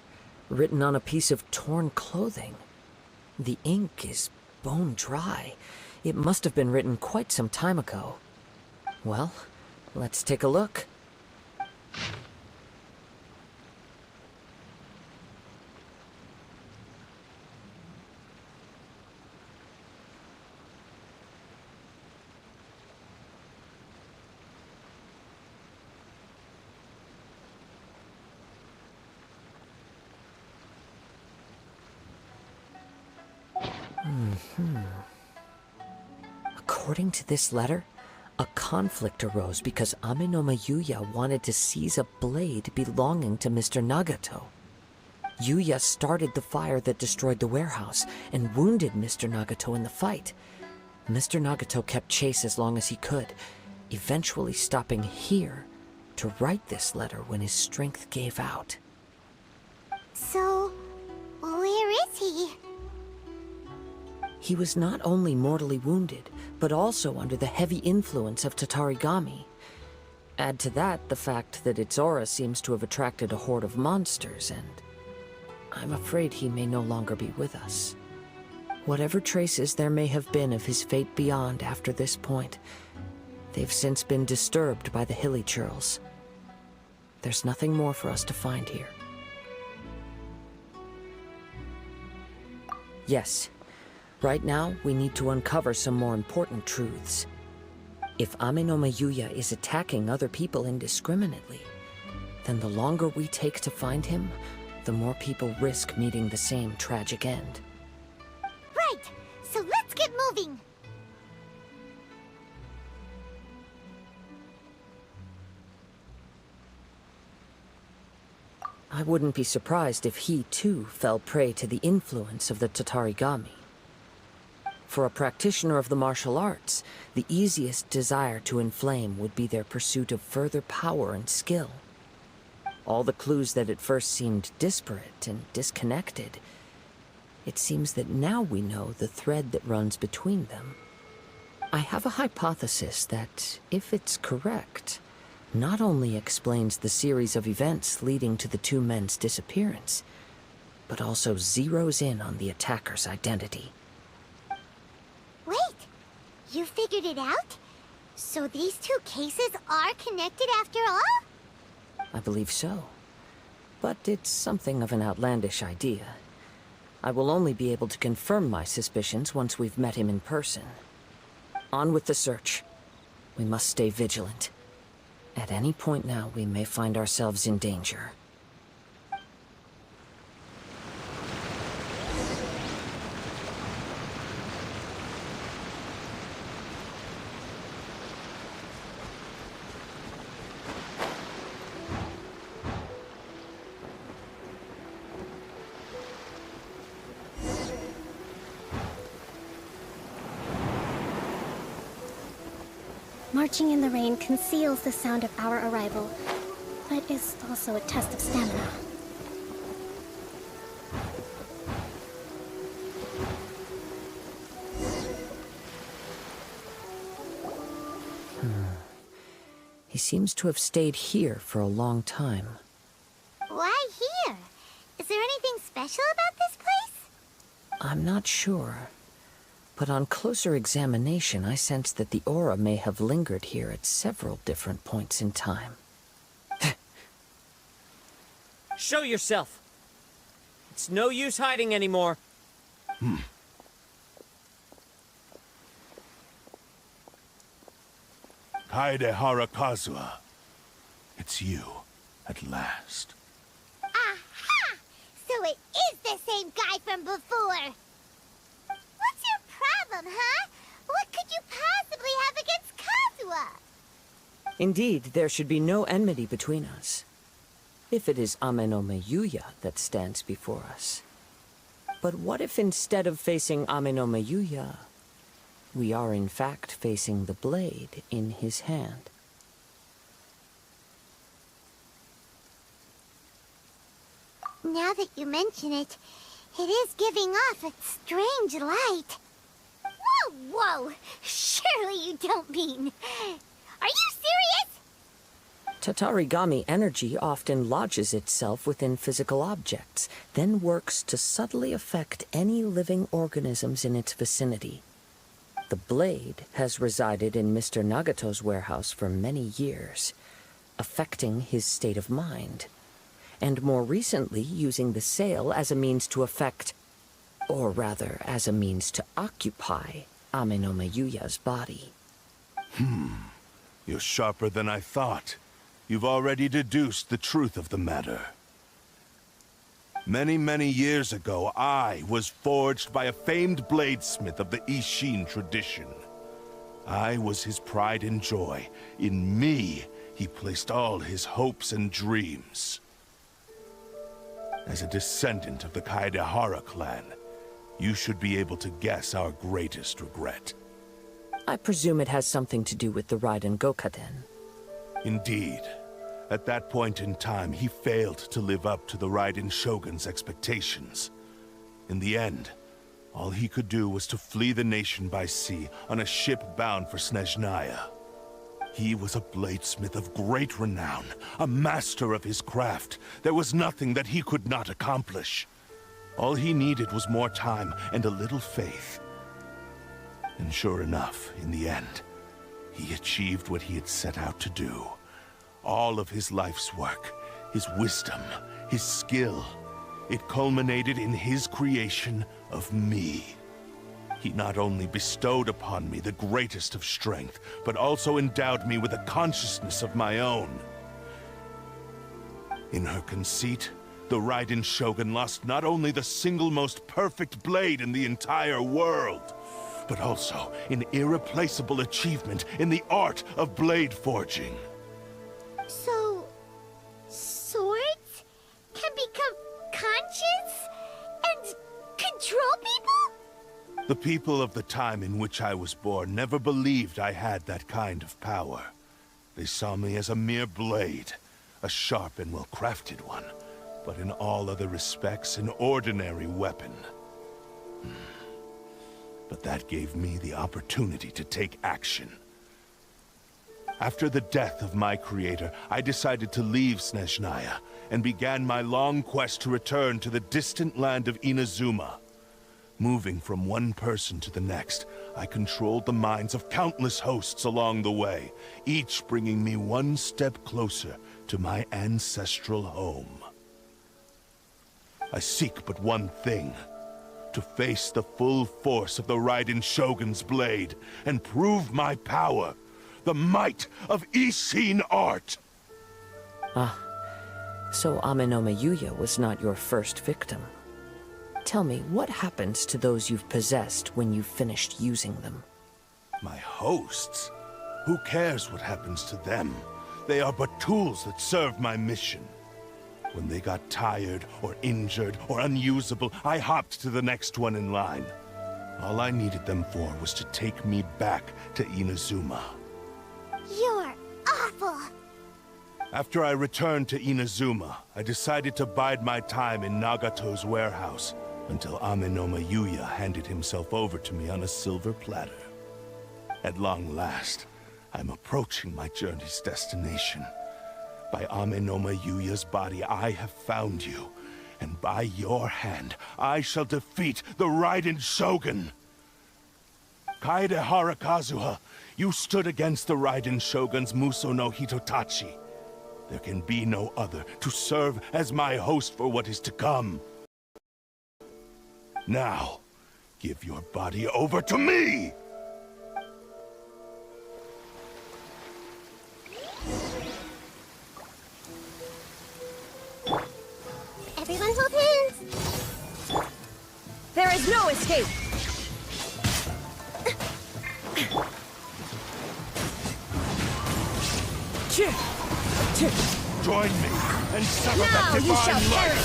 S5: written on a piece of torn clothing. The ink is bone dry. It must have been written quite some time ago. Well, let's take a look. According to this letter, a conflict arose because Amenoma Yuya wanted to seize a blade belonging to Mr. Nagato. Yuya started the fire that destroyed the warehouse and wounded Mr. Nagato in the fight. Mr. Nagato kept chase as long as he could, eventually stopping here to write this letter when his strength gave out.
S1: So, where is he?
S5: He was not only mortally wounded, but also under the heavy influence of Tatarigami. Add to that the fact that its aura seems to have attracted a horde of monsters, and I'm afraid he may no longer be with us. Whatever traces there may have been of his fate beyond after this point, they've since been disturbed by the hilly churls. There's nothing more for us to find here. Yes. Right now, we need to uncover some more important truths. If Amenoma Yuya is attacking other people indiscriminately, then the longer we take to find him, the more people risk meeting the same tragic end.
S1: Right! So let's get moving!
S5: I wouldn't be surprised if he, too, fell prey to the influence of the Tatarigami. For a practitioner of the martial arts, the easiest desire to inflame would be their pursuit of further power and skill. All the clues that at first seemed disparate and disconnected, it seems that now we know the thread that runs between them. I have a hypothesis that, if it's correct, not only explains the series of events leading to the two men's disappearance, but also zeroes in on the attacker's identity.
S1: Wait! You figured it out? So these two cases are connected after all?
S5: I believe so. But it's something of an outlandish idea. I will only be able to confirm my suspicions once we've met him in person. On with the search. We must stay vigilant. At any point now, we may find ourselves in danger.
S9: Marching in the rain conceals the sound of our arrival. but is also a test of stamina.
S5: He seems to have stayed here for a long time.
S1: Why here? Is there anything special about this place?
S5: I'm not sure. But on closer examination, I sense that the aura may have lingered here at several different points in time. Show yourself! It's no use hiding anymore.
S4: Kaedehara Kazuha. It's you, at last.
S1: Aha! So it is the same guy from before! What's your problem, huh? What could you possibly have against Kazuha?
S5: Indeed, there should be no enmity between us. If it is Ame-no-me Yuya that stands before us. But what if instead of facing Ame-no-me Yuya, we are in fact facing the blade in his hand?
S1: Now that you mention it, it is giving off a strange light. Whoa, whoa! Surely you don't mean... Are you serious?
S5: Tatarigami energy often lodges itself within physical objects, then works to subtly affect any living organisms in its vicinity. The blade has resided in Mr. Nagato's warehouse for many years, affecting his state of mind, and more recently using the sail as a means to affect, or rather as a means to occupy, Ame-no-me Yuya's body.
S4: You're sharper than I thought. You've already deduced the truth of the matter. Many, many years ago, I was forged by a famed bladesmith of the Ishin tradition. I was his pride and joy. In me, he placed all his hopes and dreams. As a descendant of the Kaedehara clan, you should be able to guess our greatest regret.
S5: I presume it has something to do with the Raiden Gokaden.
S4: Indeed. At that point in time, he failed to live up to the Raiden Shogun's expectations. In the end, all he could do was to flee the nation by sea on a ship bound for Snezhnaya. He was a bladesmith of great renown, a master of his craft. There was nothing that he could not accomplish. All he needed was more time and a little faith. And sure enough, in the end, he achieved what he had set out to do. All of his life's work, his wisdom, his skill, it culminated in his creation of me. He not only bestowed upon me the greatest of strength, but also endowed me with a consciousness of my own. In her conceit, the Raiden Shogun lost not only the single most perfect blade in the entire world, but also an irreplaceable achievement in the art of blade forging.
S1: So... swords can become conscious and control people?
S4: The people of the time in which I was born never believed I had that kind of power. They saw me as a mere blade, a sharp and well-crafted one, but in all other respects an ordinary weapon. But that gave me the opportunity to take action. After the death of my creator, I decided to leave Snezhnaya and began my long quest to return to the distant land of Inazuma. Moving from one person to the next, I controlled the minds of countless hosts along the way, each bringing me one step closer to my ancestral home. I seek but one thing: to face the full force of the Raiden Shogun's blade and prove my power, the might of Ishin art.
S5: So Ame-no-me Yuya was not your first victim. Tell me, what happens to those you've possessed when you've finished using them?
S4: My hosts? Who cares what happens to them? They are but tools that serve my mission. When they got tired, or injured, or unusable, I hopped to the next one in line. All I needed them for was to take me back to Inazuma.
S1: You're awful.
S4: After I returned to Inazuma, I decided to bide my time in Nagato's warehouse until Amenoma Yuya handed himself over to me on a silver platter. At long last, I'm approaching my journey's destination. By Amenoma Yuya's body, I have found you, and by your hand, I shall defeat the Raiden Shogun. Kaede Kazuha, you stood against the Raiden Shogun's Muso no Hitotachi. There can be no other to serve as my host for what is to come. Now, give your body over to me!
S1: Everyone hold hands!
S3: There is no escape!
S4: Join me and sever
S3: Now
S4: that
S3: you shall
S4: divine light!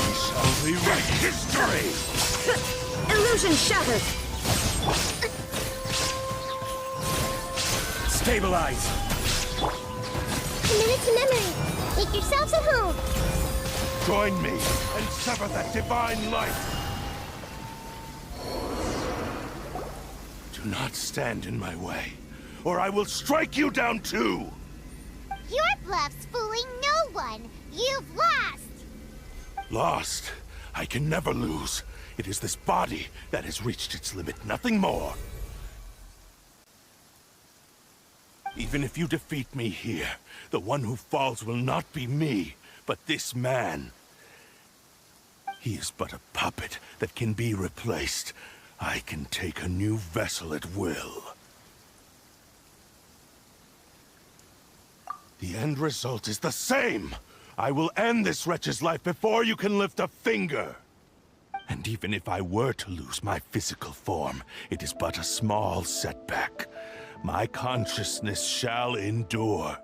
S4: We shall rewrite history!
S3: Illusion shattered!
S2: Stabilize!
S1: Commit it to memory. Make yourselves at home.
S4: Join me and sever that divine light! Do not stand in my way, or I will strike you down too!
S1: Your bluff's fooling no one. You've lost.
S4: Lost? I can never lose. It is this body that has reached its limit, nothing more. Even if you defeat me here, the one who falls will not be me, but this man. He is but a puppet that can be replaced. I can take a new vessel at will. The end result is the same! I will end this wretch's life before you can lift a finger! And even if I were to lose my physical form, it is but a small setback. My consciousness shall endure.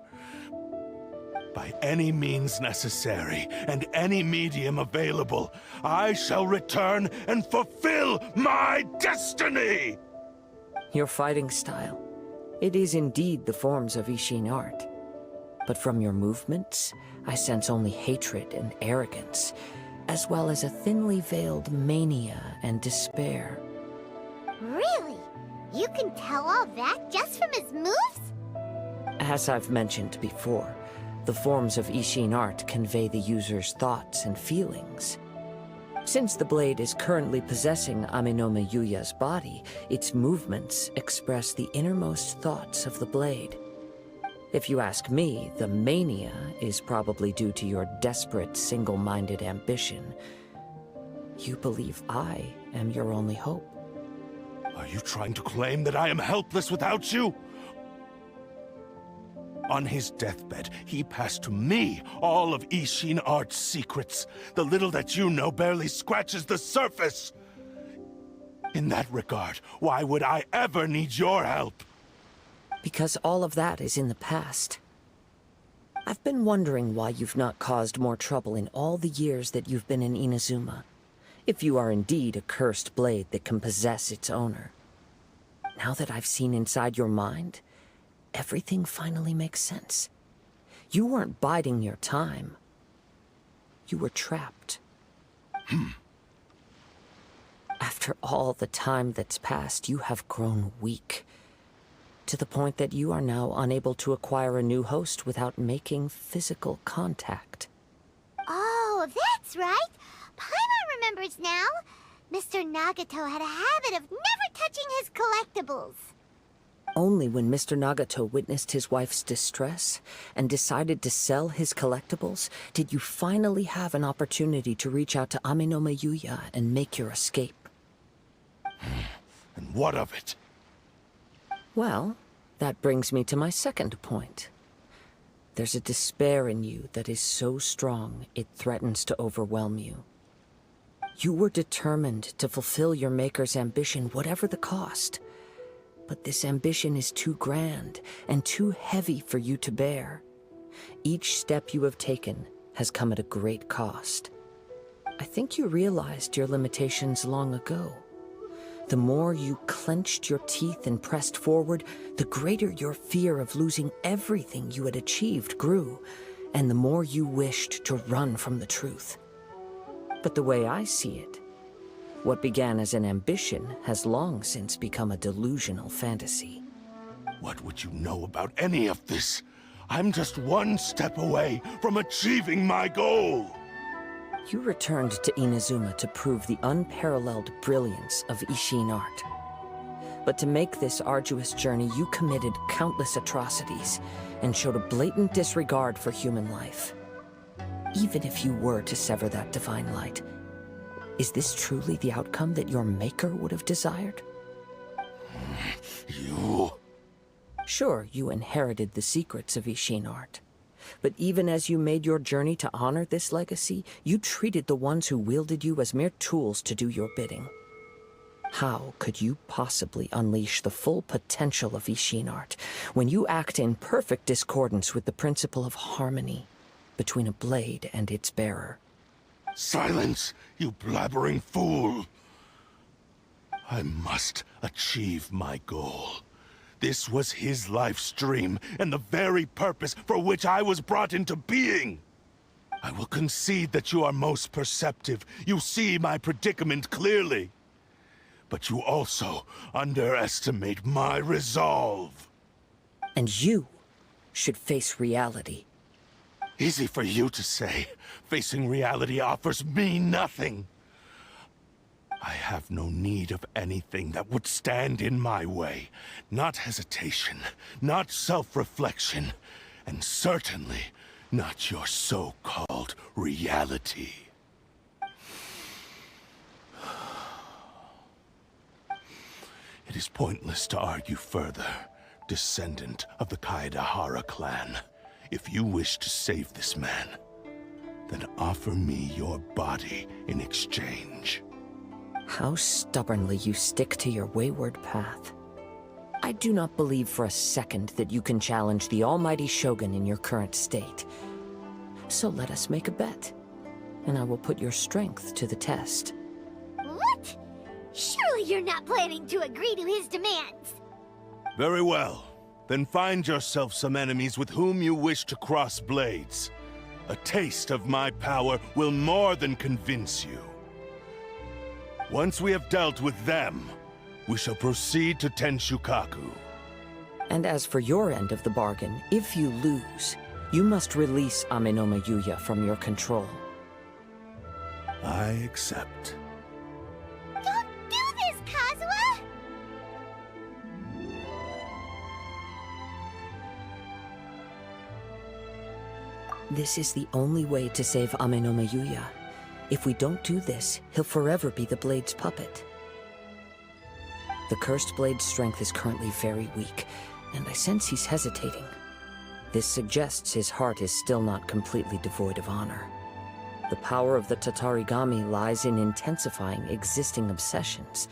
S4: By any means necessary, and any medium available, I shall return and fulfill my destiny!
S5: Your fighting style. It is indeed the forms of Ishin art. But from your movements, I sense only hatred and arrogance, as well as a thinly veiled mania and despair.
S1: Really? You can tell all that just from his moves?
S5: As I've mentioned before, the forms of Ishin art convey the user's thoughts and feelings. Since the blade is currently possessing Amenoma Yuya's body, its movements express the innermost thoughts of the blade. If you ask me, the mania is probably due to your desperate, single-minded ambition. You believe I am your only hope.
S4: Are you trying to claim that I am helpless without you? On his deathbed, he passed to me all of Ishin art's secrets. The little that you know barely scratches the surface. In that regard, why would I ever need your help?
S5: Because all of that is in the past. I've been wondering why you've not caused more trouble in all the years that you've been in Inazuma. If you are indeed a cursed blade that can possess its owner. Now that I've seen inside your mind, everything finally makes sense. You weren't biding your time. You were trapped. After all the time that's passed, you have grown weak. To the point that you are now unable to acquire a new host without making physical contact.
S1: Oh, that's right. Paimon remembers now. Mr. Nagato had a habit of never touching his collectibles.
S5: Only when Mr. Nagato witnessed his wife's distress and decided to sell his collectibles did you finally have an opportunity to reach out to Amenoma Yuya and make your escape.
S4: And what of it?
S5: Well, that brings me to my second point. There's a despair in you that is so strong it threatens to overwhelm you. You were determined to fulfill your maker's ambition, whatever the cost. But this ambition is too grand and too heavy for you to bear. Each step you have taken has come at a great cost. I think you realized your limitations long ago. The more you clenched your teeth and pressed forward, the greater your fear of losing everything you had achieved grew, and the more you wished to run from the truth. But the way I see it, what began as an ambition has long since become a delusional fantasy.
S4: What would you know about any of this? I'm just one step away from achieving my goal!
S5: You returned to Inazuma to prove the unparalleled brilliance of Ishin art. But to make this arduous journey, you committed countless atrocities and showed a blatant disregard for human life. Even if you were to sever that divine light, is this truly the outcome that your maker would have desired?
S4: You...
S5: Sure, you inherited the secrets of Ishin art. But even as you made your journey to honor this legacy, you treated the ones who wielded you as mere tools to do your bidding. How could you possibly unleash the full potential of Ishin art when you act in perfect discordance with the principle of harmony between a blade and its bearer?
S4: Silence, you blabbering fool! I must achieve my goal. This was his life's dream, and the very purpose for which I was brought into being. I will concede that you are most perceptive. You see my predicament clearly. But you also underestimate my resolve.
S5: And you should face reality.
S4: Easy for you to say. Facing reality offers me nothing. I have no need of anything that would stand in my way. Not hesitation, not self-reflection, and certainly not your so-called reality. It is pointless to argue further, descendant of the Kaedahara clan. If you wish to save this man, then offer me your body in exchange.
S5: How stubbornly you stick to your wayward path. I do not believe for a second that you can challenge the almighty Shogun in your current state. So let us make a bet, and I will put your strength to the test.
S1: What? Surely you're not planning to agree to his demands.
S4: Very well. Then find yourself some enemies with whom you wish to cross blades. A taste of my power will more than convince you. Once we have dealt with them, we shall proceed to Tenshukaku.
S5: And as for your end of the bargain, if you lose, you must release Amenoma Yuya from your control.
S4: I accept.
S1: Don't do this, Kazuha!
S5: This is the only way to save Amenoma Yuya. If we don't do this, he'll forever be the Blade's puppet. The Cursed Blade's strength is currently very weak, and I sense he's hesitating. This suggests his heart is still not completely devoid of honor. The power of the Tatarigami lies in intensifying existing obsessions.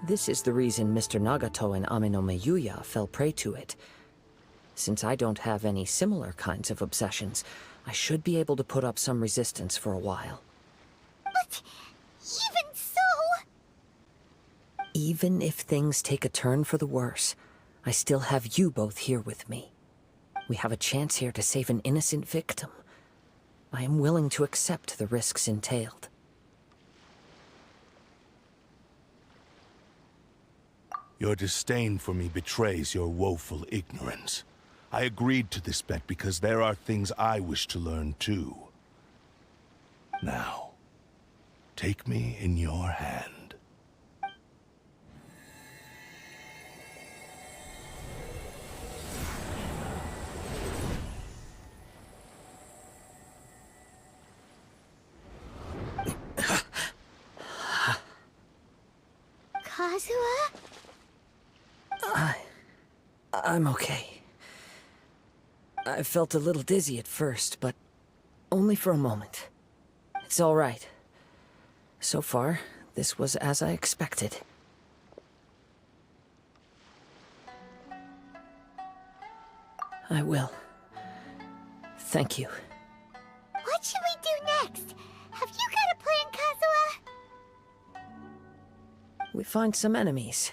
S5: This is the reason Mr. Nagato and Amenoma Yuya fell prey to it. Since I don't have any similar kinds of obsessions, I should be able to put up some resistance for a while.
S1: But even so...
S5: Even if things take a turn for the worse, I still have you both here with me. We have a chance here to save an innocent victim. I am willing to accept the risks entailed.
S4: Your disdain for me betrays your woeful ignorance. I agreed to this bet because there are things I wish to learn too. Now, take me in your hand.
S1: Kazuha?
S5: I'm okay. I felt a little dizzy at first, but only for a moment. It's all right. So far, this was as I expected. I will. Thank you.
S1: What should we do next? Have you got a plan, Kazuha?
S5: we find some enemies.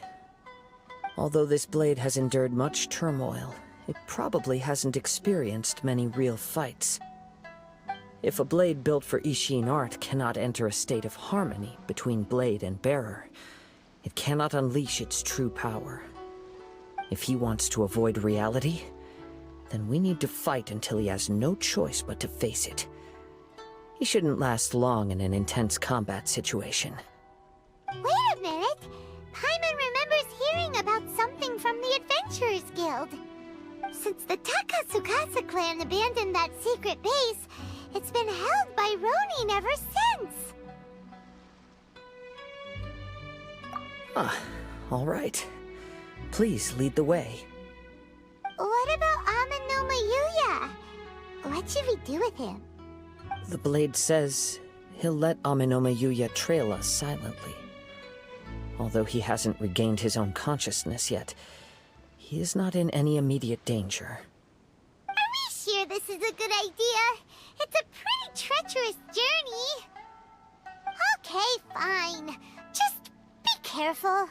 S5: Although this blade has endured much turmoil, it probably hasn't experienced many real fights. If a blade built for Ishin art cannot enter a state of harmony between blade and bearer, it cannot unleash its true power. If he wants to avoid reality, then we need to fight until he has no choice but to face it. He shouldn't last long in an intense combat situation.
S1: Wait a minute! Paimon remembers hearing about something from the Adventurers Guild. Since the Takasukasa clan abandoned that secret base, it's been held by Ronin ever since.
S5: Ah, all right. Please lead the way.
S1: What about Amano Mayuya? What should we do with him?
S5: The blade says he'll let Amenoma Yuya trail us silently. Although he hasn't regained his own consciousness yet, he is not in any immediate danger.
S1: Are we sure this is a good idea? It's a pretty treacherous journey. Okay, fine. Just be careful.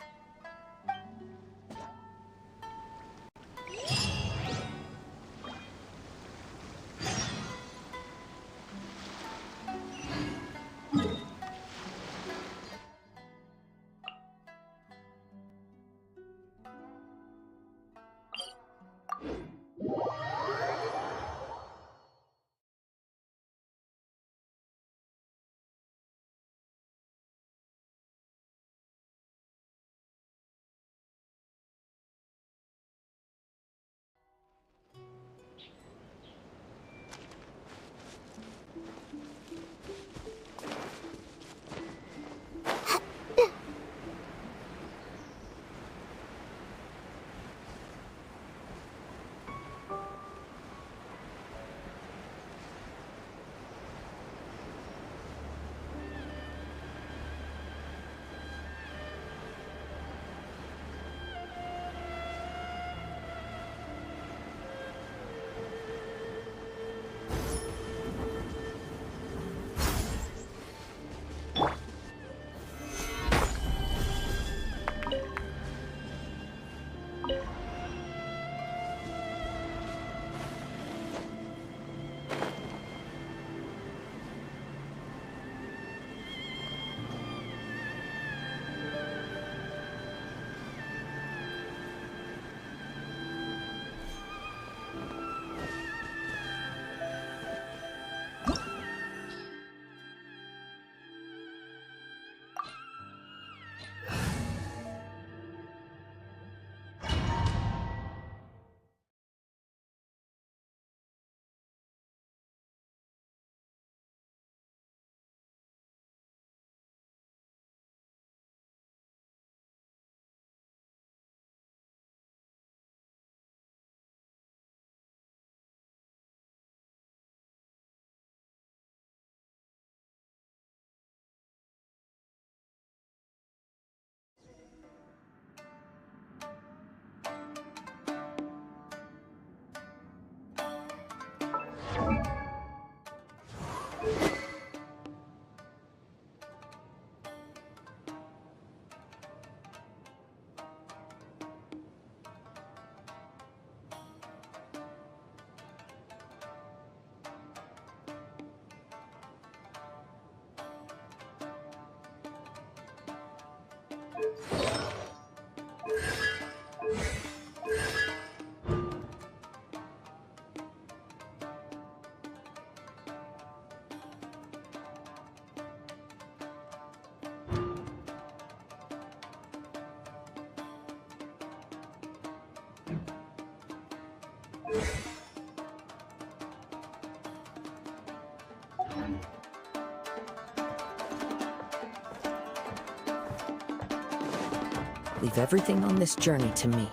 S5: Leave everything on this journey to me.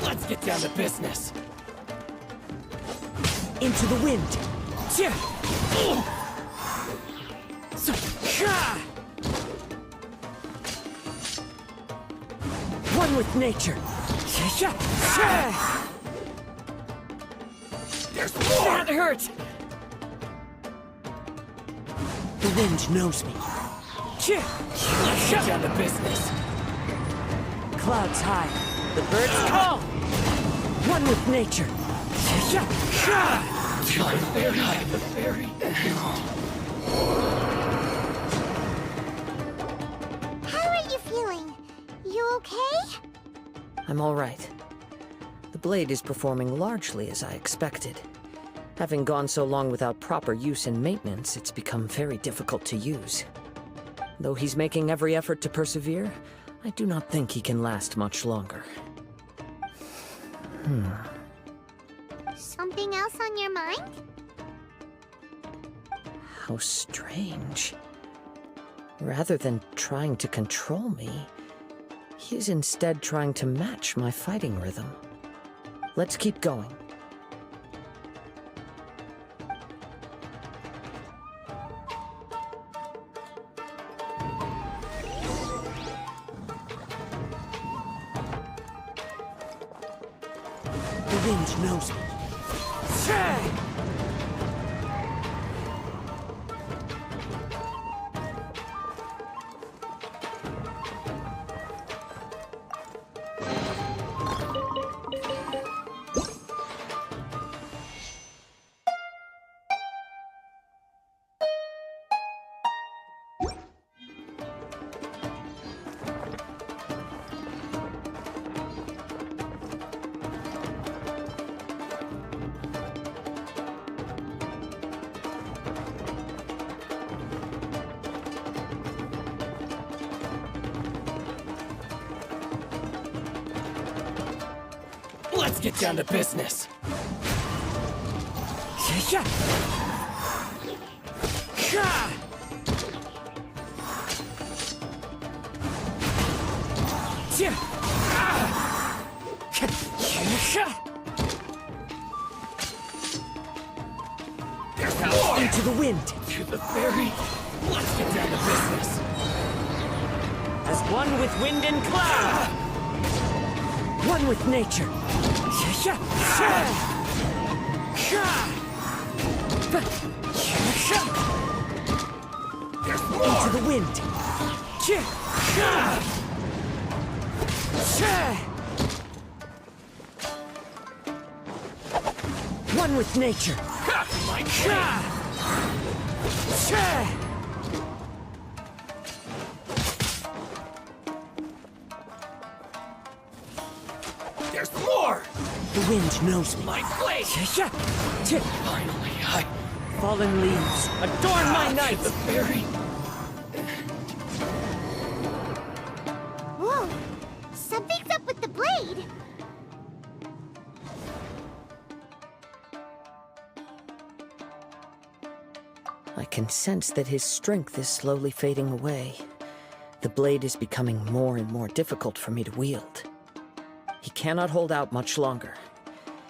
S7: Let's get down to business.
S5: Into the wind! One with nature!
S7: There's more!
S5: That hurt! The wind knows me. Let's get down to business. Clouds high, the birds call. One with nature.
S8: The fairy.
S1: How are you feeling? You okay?
S5: I'm all right. The blade is performing largely as I expected. Having gone so long without proper use and maintenance, it's become very difficult to use. Though he's making every effort to persevere, I do not think he can last much longer.
S1: Something else on your mind?
S5: How strange. Rather than trying to control me, he's instead trying to match my fighting rhythm. Let's keep going. The wind knows me. Let's get down to business. Into the wind.
S8: To the fairy.
S5: Let's get down to business. As one with wind and cloud. One with nature. Into the wind. One with nature.
S8: There's more!
S5: The wind knows me.
S8: My blade! Finally,
S5: Fallen leaves, adorn my night!
S8: The fairy!
S1: Whoa! Something's up with the blade!
S5: I can sense that his strength is slowly fading away. The blade is becoming more and more difficult for me to wield. He cannot hold out much longer.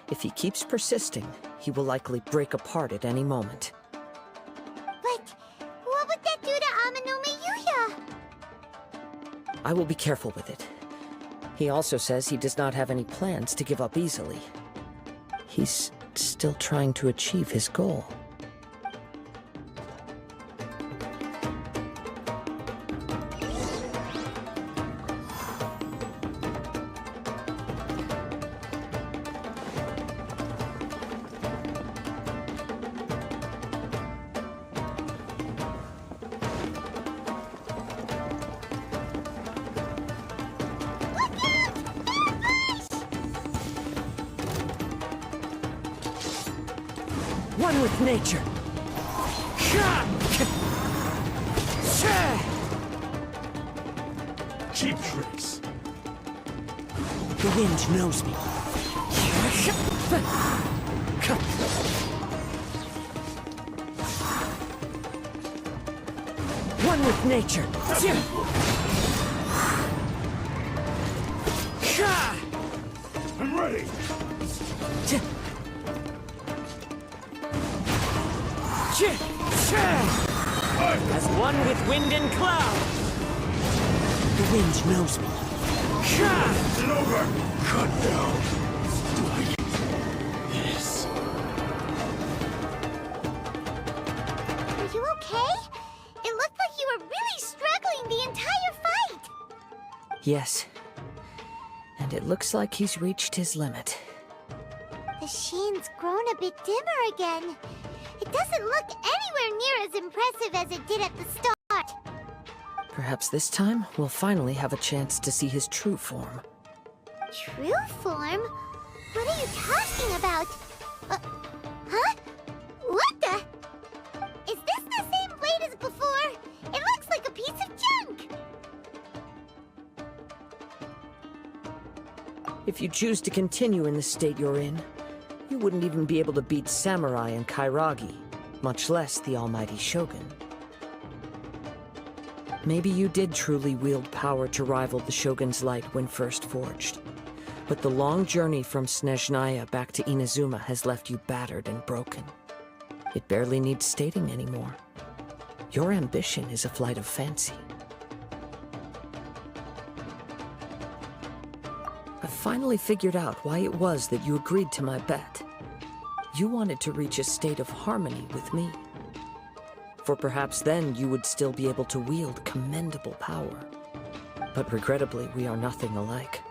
S5: If he keeps persisting, he will likely break apart at any moment.
S1: But what would that do to Amanome Yuya?
S5: I will be careful with it. He also says he does not have any plans to give up easily. He's still trying to achieve his goal. One with nature.
S8: Cheap tricks.
S5: The wind knows me. One with nature.
S8: I'm ready.
S5: As one with wind and cloud. The wind knows me.
S8: It's over. Cut down. Like this.
S1: Are you okay? It looked like you were really struggling
S5: Yes. And it looks like he's reached his limit.
S1: The sheen's grown a bit dimmer again. It doesn't look anywhere near as impressive as it did at the start.
S5: Perhaps this time, we'll finally have a chance to see his true form.
S1: True form? What are you talking about? Huh? What the? Is this the same blade as before? It looks like a piece of junk!
S5: If you choose to continue in the state you're in, you wouldn't even be able to beat Samurai and Kairagi, much less the almighty Shogun. Maybe you did truly wield power to rival the Shogun's light when first forged. But the long journey from Snezhnaya back to Inazuma has left you battered and broken. It barely needs stating anymore. Your ambition is a flight of fancy. I finally figured out why it was that you agreed to my bet. You wanted to reach a state of harmony with me. For perhaps then you would still be able to wield commendable power. But regrettably, we are nothing alike.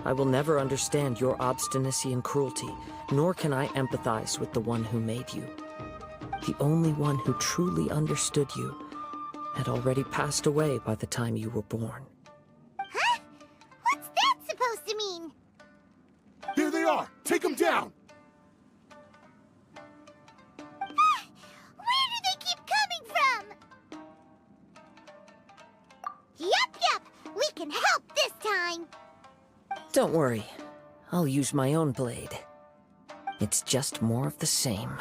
S5: I will never understand your obstinacy and cruelty, nor can I empathize with the one who made you. The only one who truly understood you had already passed away by the time you were born.
S1: Huh? What's that supposed to mean?
S4: Here they are! Take them down!
S1: Where do they keep coming from? Yup, we can help this time.
S5: Don't worry, I'll use my own blade. It's just more of the same.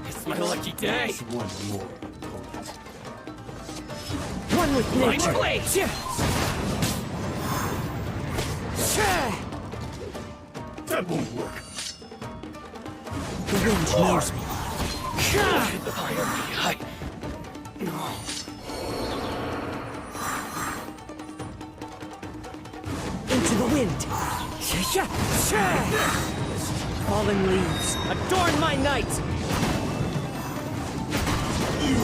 S11: It's my lucky day.
S4: One more.
S5: One with nature!
S11: Blade!
S4: That won't work.
S5: The wind knows me. Into the wind! Fallen leaves, adorn my night!
S1: You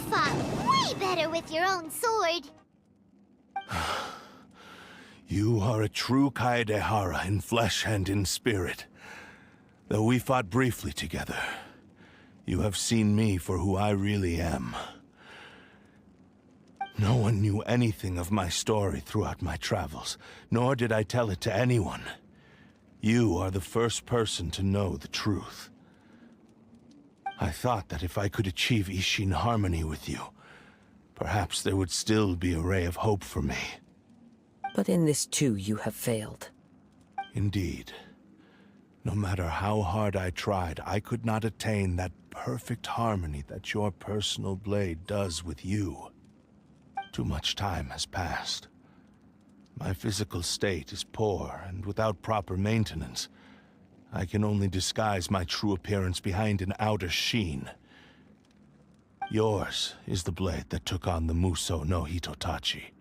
S1: fought way better with your own sword.
S4: You are a true Kaedehara in flesh and in spirit. Though we fought briefly together, you have seen me for who I really am. No one knew anything of my story throughout my travels, nor did I tell it to anyone. You are the first person to know the truth. I thought that if I could achieve Ishin harmony with you, perhaps there would still be a ray of hope for me.
S5: But in this too, you have failed.
S4: Indeed. No matter how hard I tried, I could not attain that perfect harmony that your personal blade does with you. Too much time has passed. My physical state is poor, and without proper maintenance, I can only disguise my true appearance behind an outer sheen. Yours is the blade that took on the Muso no Hitotachi.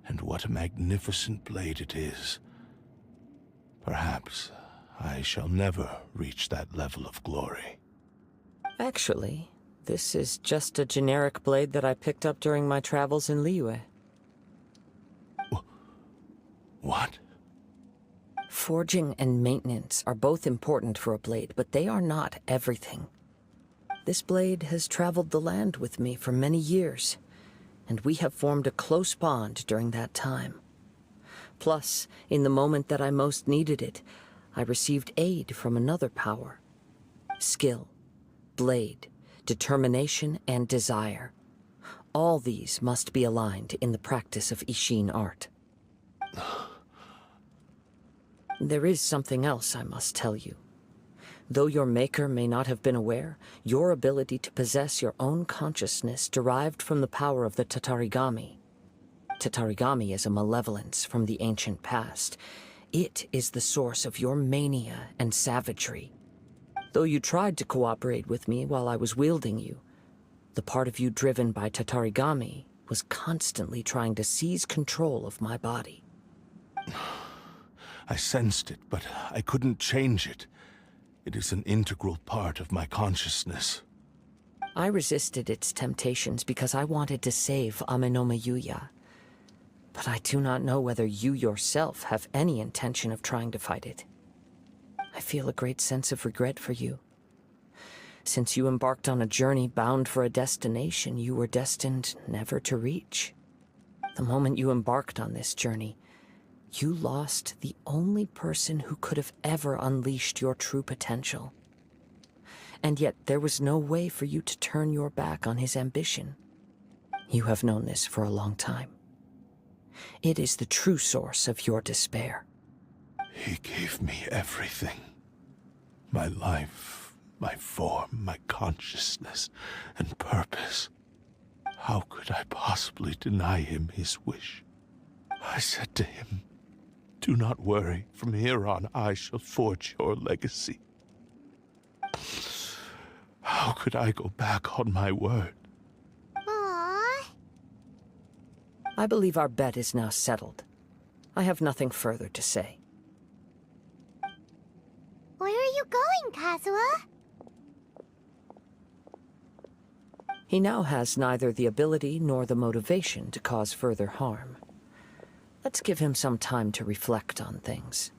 S4: And what a magnificent blade it is. Perhaps I shall never reach that level of glory.
S5: Actually, this is just a generic blade that I picked up during my travels in Liyue.
S4: What?
S5: Forging and maintenance are both important for a blade, but they are not everything. This blade has traveled the land with me for many years, and we have formed a close bond during that time. Plus, in the moment that I most needed it, I received aid from another power. Skill, blade, determination, and desire. All these must be aligned in the practice of Ishin art. There is something else I must tell you. Though your maker may not have been aware, your ability to possess your own consciousness derived from the power of the Tatarigami. Tatarigami is a malevolence from the ancient past. It is the source of your mania and savagery. Though you tried to cooperate with me while I was wielding you, the part of you driven by Tatarigami was constantly trying to seize control of my body.
S4: I sensed it, but I couldn't change it. It is an integral part of my consciousness.
S5: I resisted its temptations because I wanted to save Amenoma Yuya. But I do not know whether you yourself have any intention of trying to fight it. I feel a great sense of regret for you. Since you embarked on a journey bound for a destination you were destined never to reach. The moment you embarked on this journey, you lost the only person who could have ever unleashed your true potential. And yet there was no way for you to turn your back on his ambition. You have known this for a long time. It is the true source of your despair.
S4: He gave me everything. My life, my form, my consciousness, and purpose. How could I possibly deny him his wish? I said to him, "Do not worry, from here on I shall forge your legacy." How could I go back on my word?
S1: Aww.
S5: I believe our bet is now settled. I have nothing further to say.
S1: Where are you going, Kazuha?
S5: He now has neither the ability nor the motivation to cause further harm. Let's give him some time to reflect on things.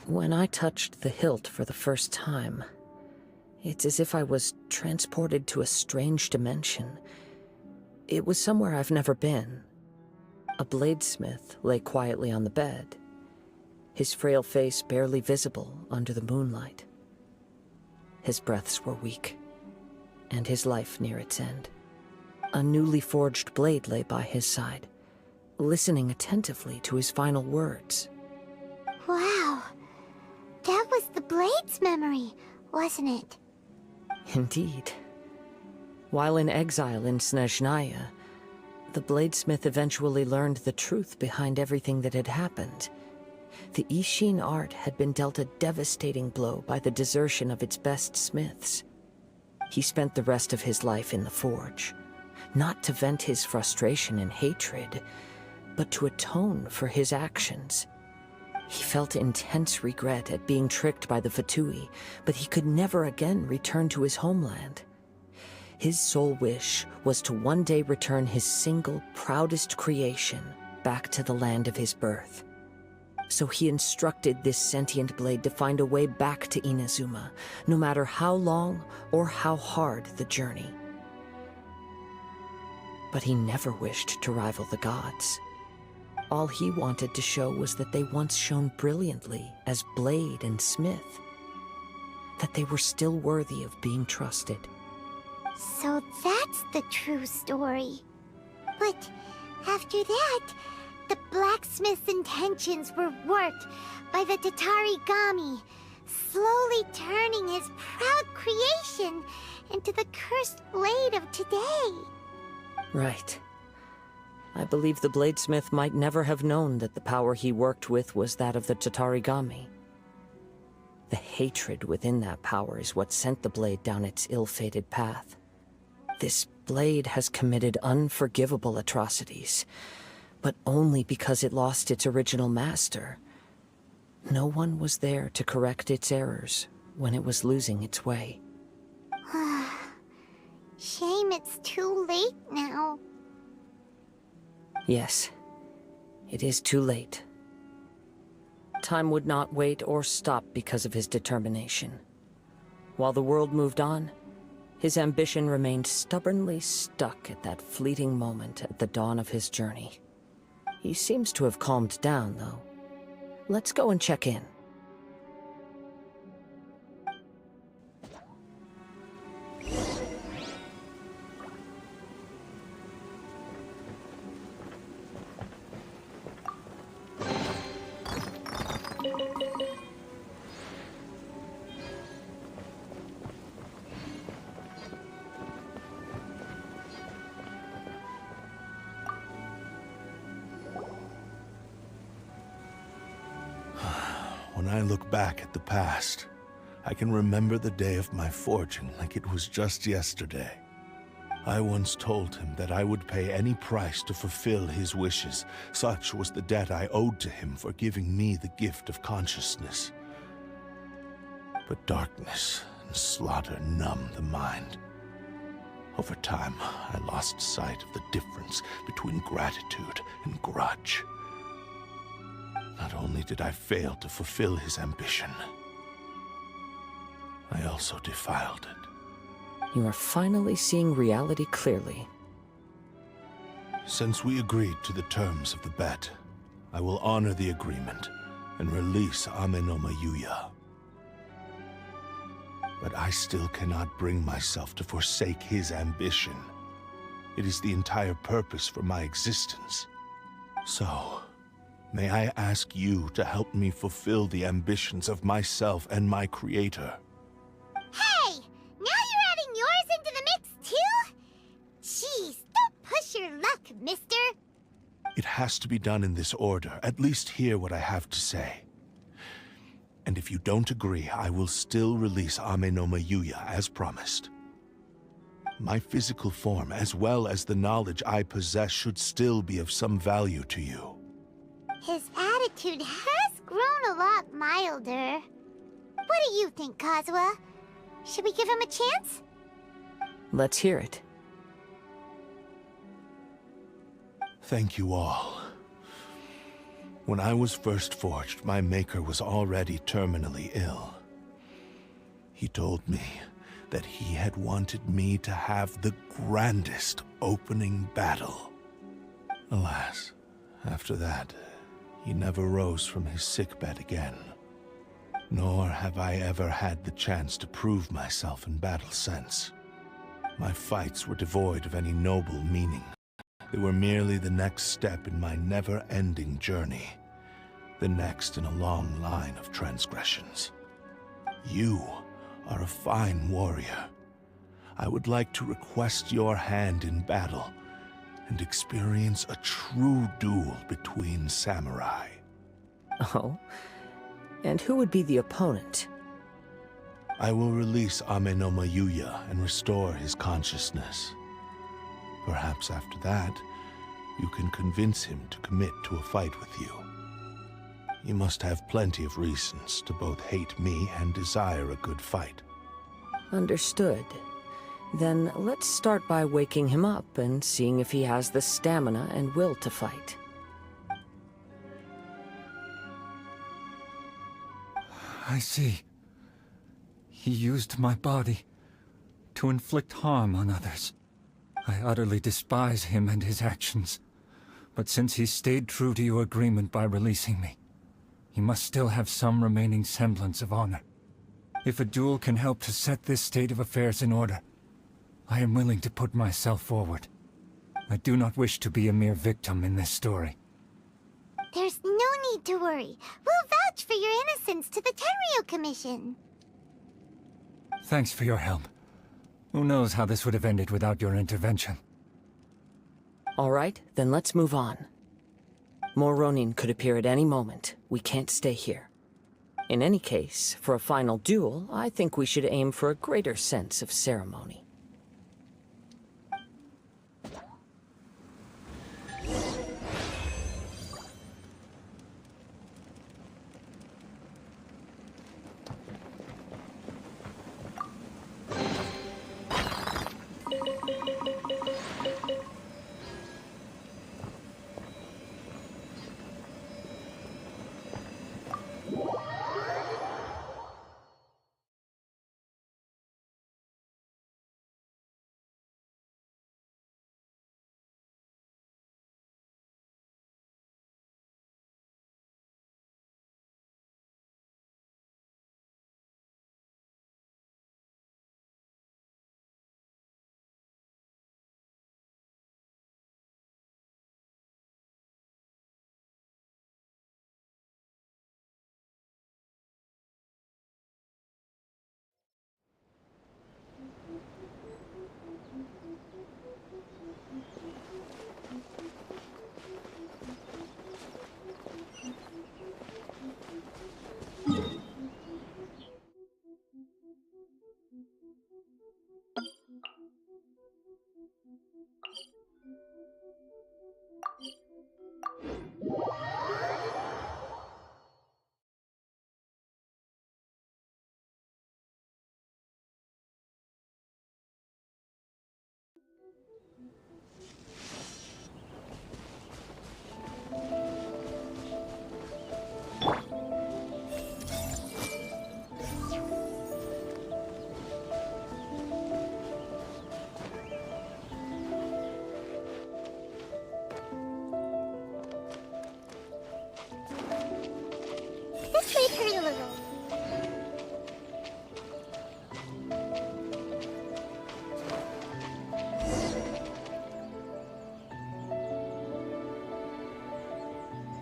S5: When I touched the hilt for the first time, it's as if I was transported to a strange dimension. It was somewhere I've never been. A bladesmith lay quietly on the bed, his frail face barely visible under the moonlight. His breaths were weak, and his life near its end. A newly forged blade lay by his side, listening attentively to his final words.
S1: Wow. That was the Blade's memory, wasn't it?
S5: Indeed. While in exile in Snezhnaya, the bladesmith eventually learned the truth behind everything that had happened. The Ishin art had been dealt a devastating blow by the desertion of its best smiths. He spent the rest of his life in the forge, not to vent his frustration and hatred, but to atone for his actions. He felt intense regret at being tricked by the Fatui, but he could never again return to his homeland. His sole wish was to one day return his single, proudest creation back to the land of his birth. So he instructed this sentient blade to find a way back to Inazuma, no matter how long or how hard the journey. But he never wished to rival the gods. All he wanted to show was that they once shone brilliantly as blade and smith, that they were still worthy of being trusted.
S1: So that's the true story. But after that, the blacksmith's intentions were worked by the Tatarigami, slowly turning his proud creation into the cursed blade of today.
S5: Right. I believe the bladesmith might never have known that the power he worked with was that of the Tatarigami. The hatred within that power is what sent the blade down its ill-fated path. This blade has committed unforgivable atrocities, but only because it lost its original master. No one was there to correct its errors when it was losing its way.
S1: Shame it's too late now.
S5: Yes, it is too late. Time would not wait or stop because of his determination. While the world moved on, his ambition remained stubbornly stuck at that fleeting moment at the dawn of his journey. He seems to have calmed down, though. Let's go and check in.
S4: When I look back at the past, I can remember the day of my forging like it was just yesterday. I once told him that I would pay any price to fulfill his wishes. Such was the debt I owed to him for giving me the gift of consciousness. But darkness and slaughter numb the mind. Over time, I lost sight of the difference between gratitude and grudge. Not only did I fail to fulfill his ambition, I also defiled it.
S5: You are finally seeing reality clearly.
S4: Since we agreed to the terms of the bet, I will honor the agreement and release Amenoma Yuya. But I still cannot bring myself to forsake his ambition. It is the entire purpose for my existence. So, may I ask you to help me fulfill the ambitions of myself and my creator?
S1: Hey! Now you're adding yours into the mix, too? Jeez, don't push your luck, mister.
S4: It has to be done in this order. At least hear what I have to say. And if you don't agree, I will still release Amenoma Yuya as promised. My physical form, as well as the knowledge I possess, should still be of some value to you.
S1: His attitude has grown a lot milder. What do you think, Kazuha? Should we give him a chance?
S5: Let's hear it.
S4: Thank you all. When I was first forged, my maker was already terminally ill. He told me that he had wanted me to have the grandest opening battle. Alas, after that, he never rose from his sickbed again. Nor have I ever had the chance to prove myself in battle since. My fights were devoid of any noble meaning. They were merely the next step in my never-ending journey. The next in a long line of transgressions. You are a fine warrior. I would like to request your hand in battle and experience a true duel between samurai.
S5: Oh? And who would be the opponent?
S4: I will release Amenoma Yuya and restore his consciousness. Perhaps after that, you can convince him to commit to a fight with you. You must have plenty of reasons to both hate me and desire a good fight.
S5: Understood. Then let's start by waking him up and seeing if he has the stamina and will to fight.
S7: I see. He used my body to inflict harm on others. I utterly despise him and his actions. But since he stayed true to your agreement by releasing me, he must still have some remaining semblance of honor. If a duel can help to set this state of affairs in order, I am willing to put myself forward. I do not wish to be a mere victim in this story.
S1: There's no need to worry. We'll vouch for your innocence to the Tenryo Commission.
S7: Thanks for your help. Who knows how this would have ended without your intervention?
S5: All right, then let's move on. More Ronin could appear at any moment. We can't stay here. In any case, for a final duel, I think we should aim for a greater sense of ceremony.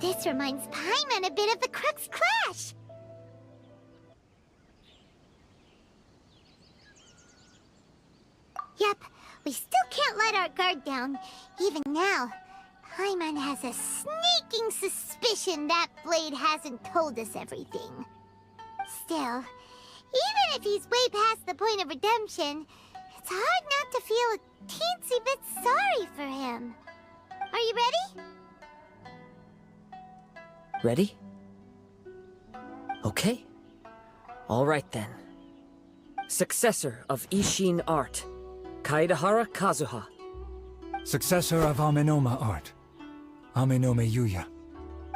S1: This reminds Paimon a bit of the Crux Clash. Yep, we still can't let our guard down. Even now, Paimon has a sneaking suspicion that Blade hasn't told us everything. Still, even if he's way past the point of redemption, it's hard not to feel a teensy bit sorry for him. Are you ready?
S5: Ready? Okay. All right then. Successor of Ishin art, Kaedehara Kazuha.
S7: Successor of Amenoma art, Amenome Yuya.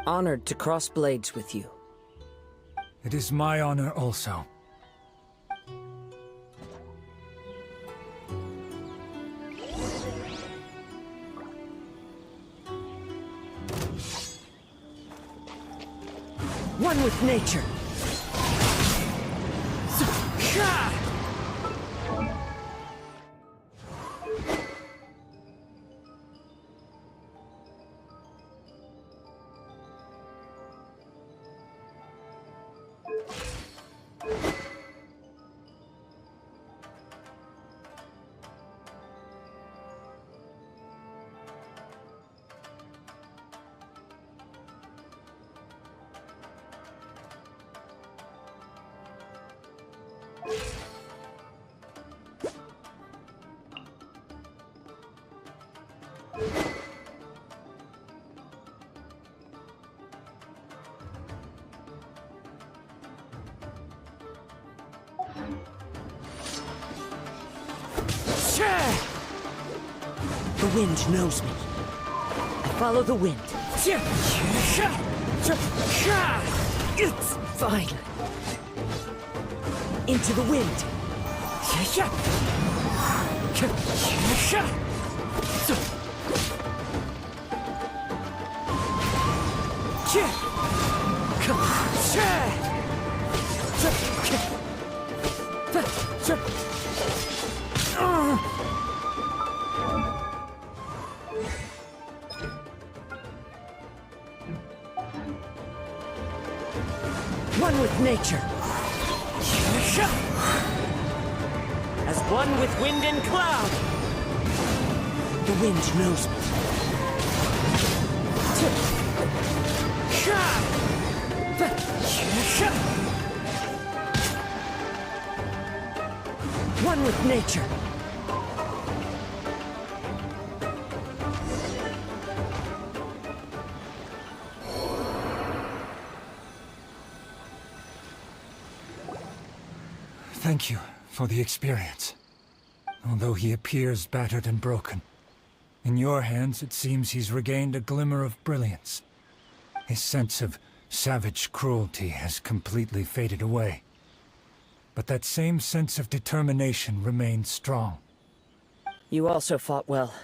S5: Honored to cross blades with you.
S7: It is my honor also.
S5: One with nature. The wind knows me. I follow the wind. It's violent. Into the wind. One with nature. As One with wind and cloud. The wind knows me. One with nature.
S7: Thank you for the experience. Although he appears battered and broken, in your hands it seems he's regained a glimmer of brilliance. His sense of savage cruelty has completely faded away. But that same sense of determination remains strong.
S5: You also fought well.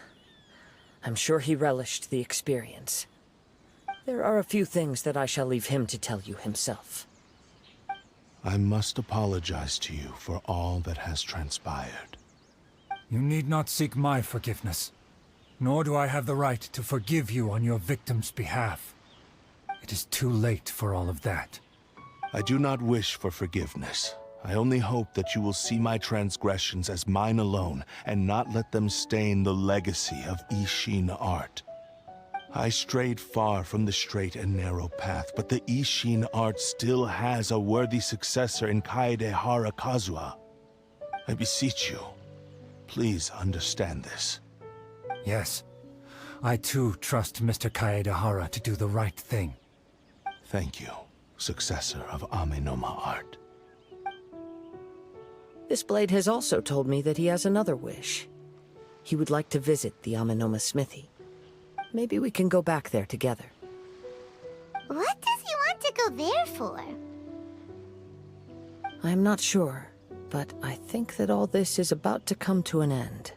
S5: I'm sure he relished the experience. There are a few things that I shall leave him to tell you himself.
S4: I must apologize to you for all that has transpired.
S7: You need not seek my forgiveness, nor do I have the right to forgive you on your victim's behalf. It is too late for all of that.
S4: I do not wish for forgiveness. I only hope that you will see my transgressions as mine alone, and not let them stain the legacy of Ishin art. I strayed far from the straight and narrow path, but the Ishin art still has a worthy successor in Kaedehara Kazuha. I beseech you, please understand this.
S7: Yes, I too trust Mr. Kaedehara to do the right thing.
S4: Thank you, successor of Amenoma art.
S5: This blade has also told me that he has another wish. He would like to visit the Amenoma smithy. Maybe we can go back there together.
S1: What does he want to go there for?
S5: I'm not sure, but I think that all this is about to come to an end.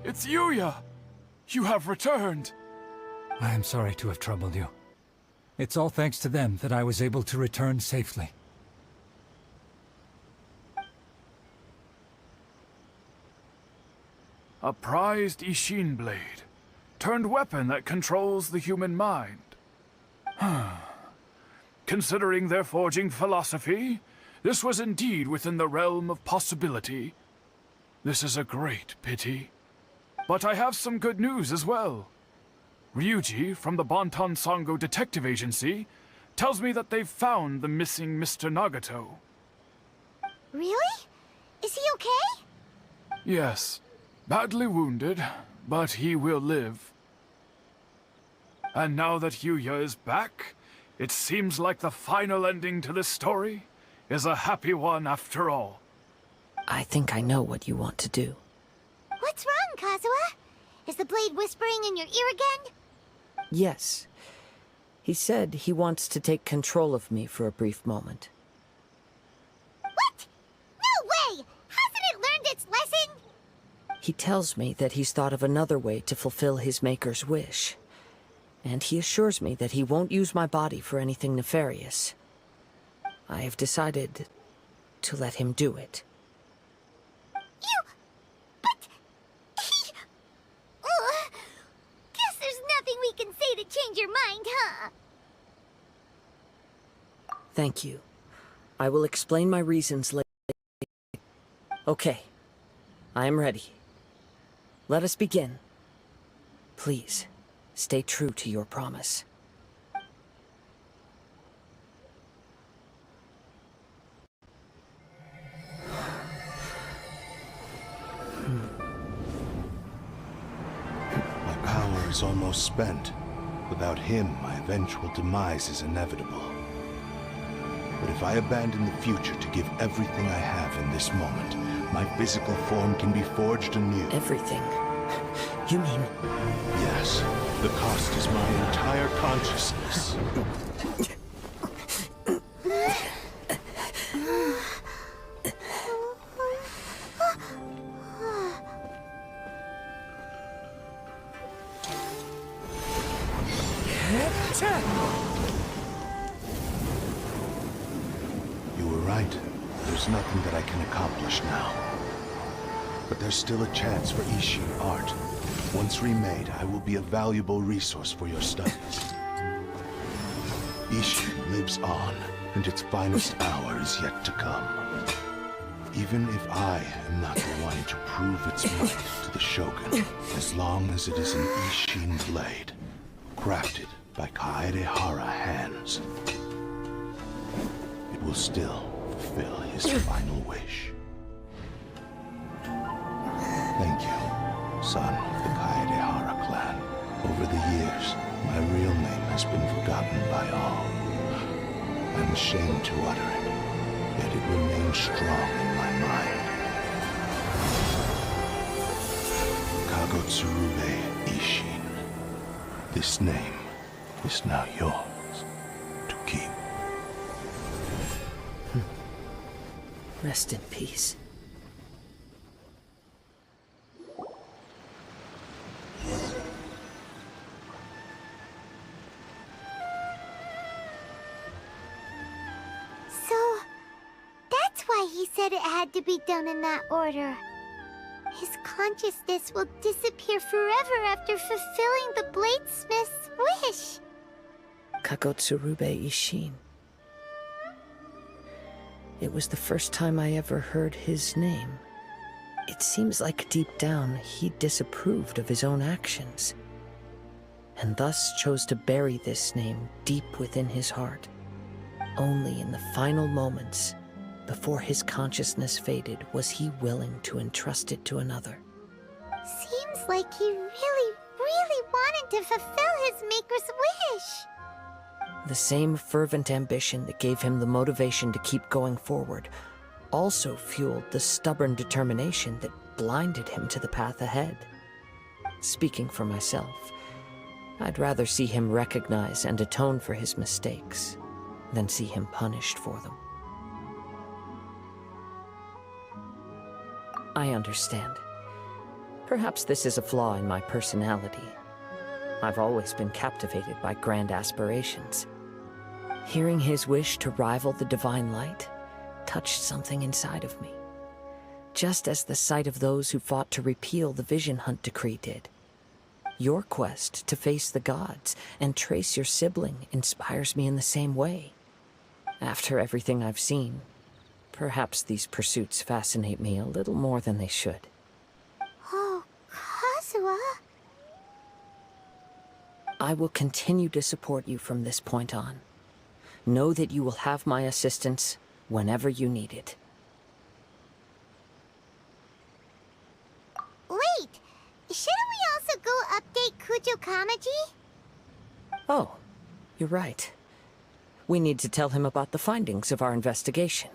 S8: It's Yuya! You have returned!
S7: I am sorry to have troubled you. It's all thanks to them that I was able to return safely.
S8: A prized Ishin blade, turned weapon that controls the human mind. Considering their forging philosophy, this was indeed within the realm of possibility. This is a great pity. But I have some good news as well. Ryuji, from the Bonton Sango Detective Agency, tells me that they've found the missing Mr. Nagato.
S1: Really? Is he okay?
S8: Yes. Badly wounded, but he will live. And now that Yuya is back, it seems like the final ending to this story is a happy one after all.
S5: I think I know what you want to do.
S1: What's wrong, Kazuha? Is the blade whispering in your ear again?
S5: Yes. He said he wants to take control of me for a brief moment.
S1: What? No way! Hasn't it learned its lesson?
S5: He tells me that he's thought of another way to fulfill his maker's wish. And he assures me that he won't use my body for anything nefarious. I have decided to let him do it.
S1: Guess there's nothing we can say to change your mind, huh?
S5: Thank you. I will explain my reasons later. Okay. I am ready. Let us begin. Please, stay true to your promise.
S4: My power is almost spent. Without him, my eventual demise is inevitable. But if I abandon the future to give everything I have in this moment, my physical form can be forged anew.
S5: Everything? You mean...
S4: Yes. The cost is my entire consciousness. You were right. There's nothing that I can accomplish now. But there's still a chance for Ishin art. Once remade, I will be a valuable resource for your studies. Ishin lives on, and its finest hour is yet to come. Even if I am not the one to prove its might to the Shogun, as long as it is an Ishin blade, crafted by Kaedehara hands, it will still fulfill his final wish. Thank you, son of the Kaedehara clan. Over the years, my real name has been forgotten by all. I'm ashamed to utter it, yet it remains strong in my mind. Kagotsurube Ishin. This name is now yours to keep.
S5: Rest in peace.
S1: So, that's why he said it had to be done in that order. His consciousness will disappear forever after fulfilling the bladesmith's wish.
S5: Kagotsurube Ishin. It was the first time I ever heard his name. It seems like deep down he disapproved of his own actions, and thus chose to bury this name deep within his heart. Only in the final moments, before his consciousness faded, was he willing to entrust it to another.
S1: Seems like he really, really wanted to fulfill his maker's wish.
S5: The same fervent ambition that gave him the motivation to keep going forward also fueled the stubborn determination that blinded him to the path ahead. Speaking for myself, I'd rather see him recognize and atone for his mistakes than see him punished for them. I understand. Perhaps this is a flaw in my personality. I've always been captivated by grand aspirations. Hearing his wish to rival the divine light touched something inside of me, just as the sight of those who fought to repeal the Vision Hunt decree did. Your quest to face the gods and trace your sibling inspires me in the same way. After everything I've seen, perhaps these pursuits fascinate me a little more than they should.
S1: Oh, Kazuha.
S5: I will continue to support you from this point on. Know that you will have my assistance whenever you need it.
S1: Wait! Shouldn't we also go update Kujo Kamaji?
S5: Oh, you're right. We need to tell him about the findings of our investigation.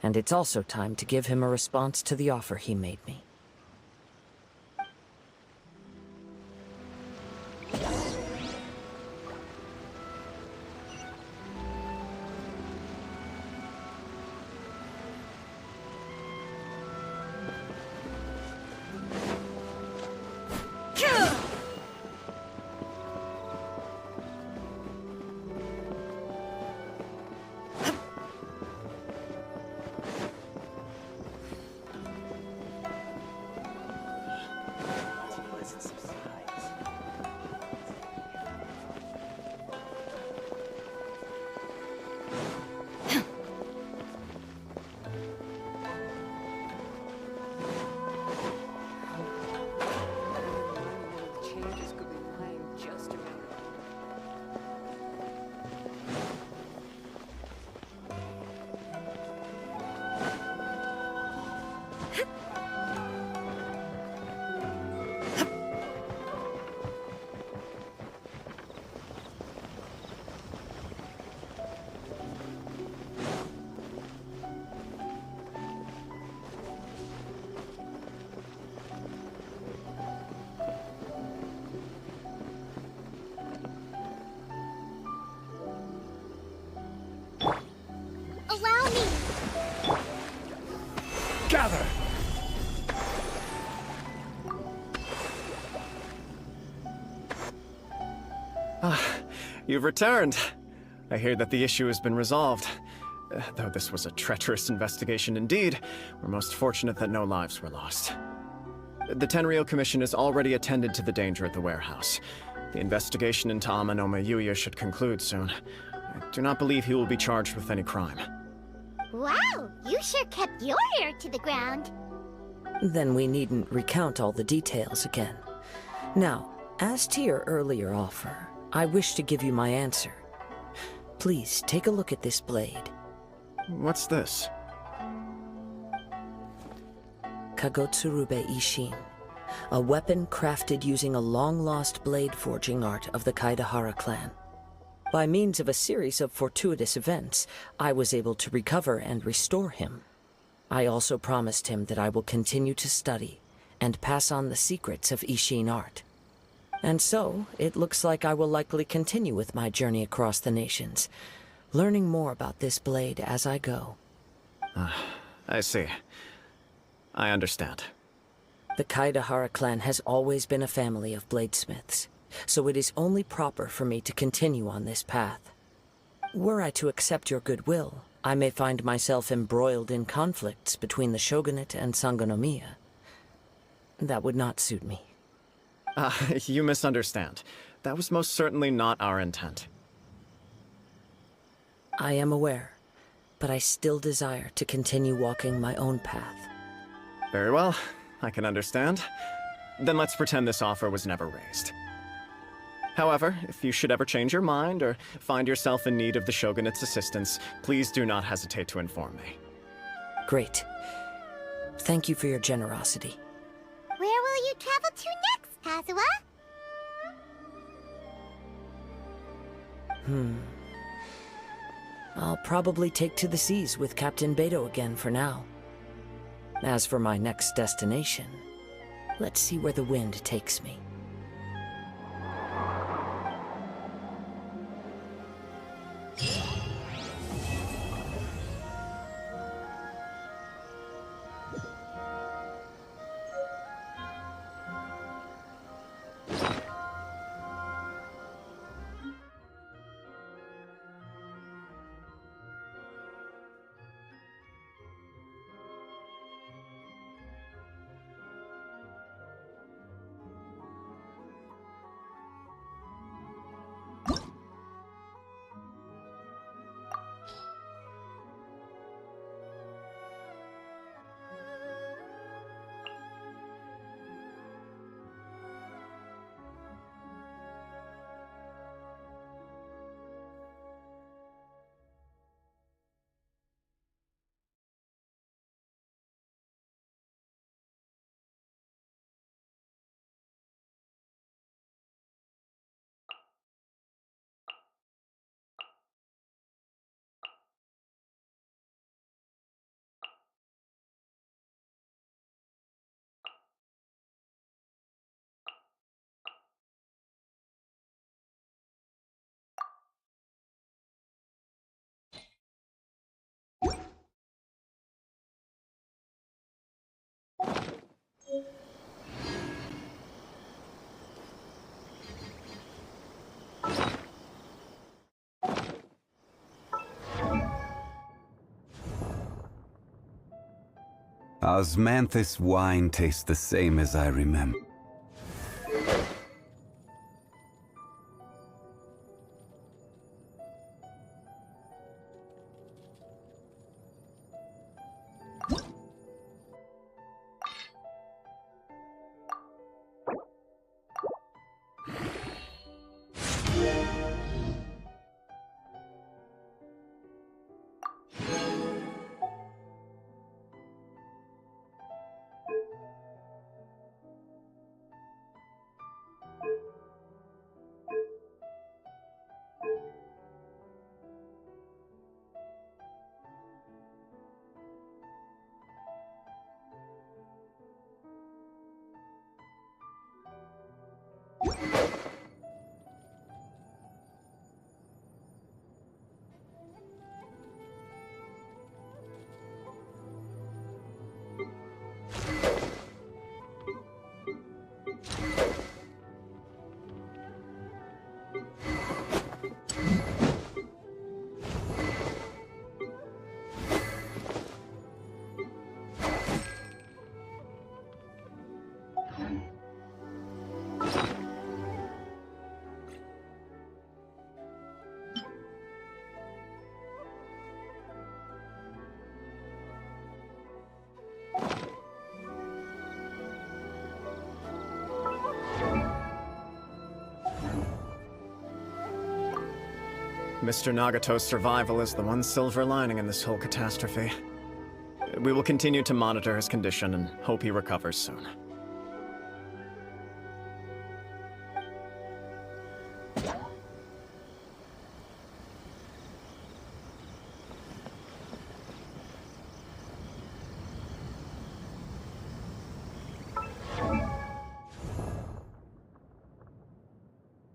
S5: And it's also time to give him a response to the offer he made me.
S6: You've returned. I hear that the issue has been resolved. Though this was a treacherous investigation indeed, we're most fortunate that no lives were lost. The Tenryou Commission has already attended to the danger at the warehouse. The investigation into Amanoma Yuya should conclude soon. I do not believe he will be charged with any crime.
S1: Wow, you sure kept your ear to the ground.
S5: Then we needn't recount all the details again. Now, as to your earlier offer, I wish to give you my answer. Please take a look at this blade.
S6: What's this?
S5: Kagotsurube Ishin, a weapon crafted using a long-lost blade forging art of the Kaidahara clan. By means of a series of fortuitous events, I was able to recover and restore him. I also promised him that I will continue to study and pass on the secrets of Ishin art. And so, it looks like I will likely continue with my journey across the nations, learning more about this blade as I go.
S6: I see. I understand.
S5: The Kaidahara clan has always been a family of bladesmiths, so it is only proper for me to continue on this path. Were I to accept your goodwill, I may find myself embroiled in conflicts between the shogunate and Sangonomiya. That would not suit me.
S6: You misunderstand. That was most certainly not our intent.
S5: I am aware, but I still desire to continue walking my own path.
S6: Very well. I can understand. Then let's pretend this offer was never raised. However, if you should ever change your mind or find yourself in need of the Shogunate's assistance, please do not hesitate to inform me.
S5: Great. Thank you for your generosity.
S1: Where will you travel to next, Kazuha?
S5: I'll probably take to the seas with Captain Beto again for now. As for my next destination, let's see where the wind takes me.
S12: Osmanthus wine tastes the same as I remember.
S6: Mr. Nagato's survival is the one silver lining in this whole catastrophe. We will continue to monitor his condition and hope he recovers soon.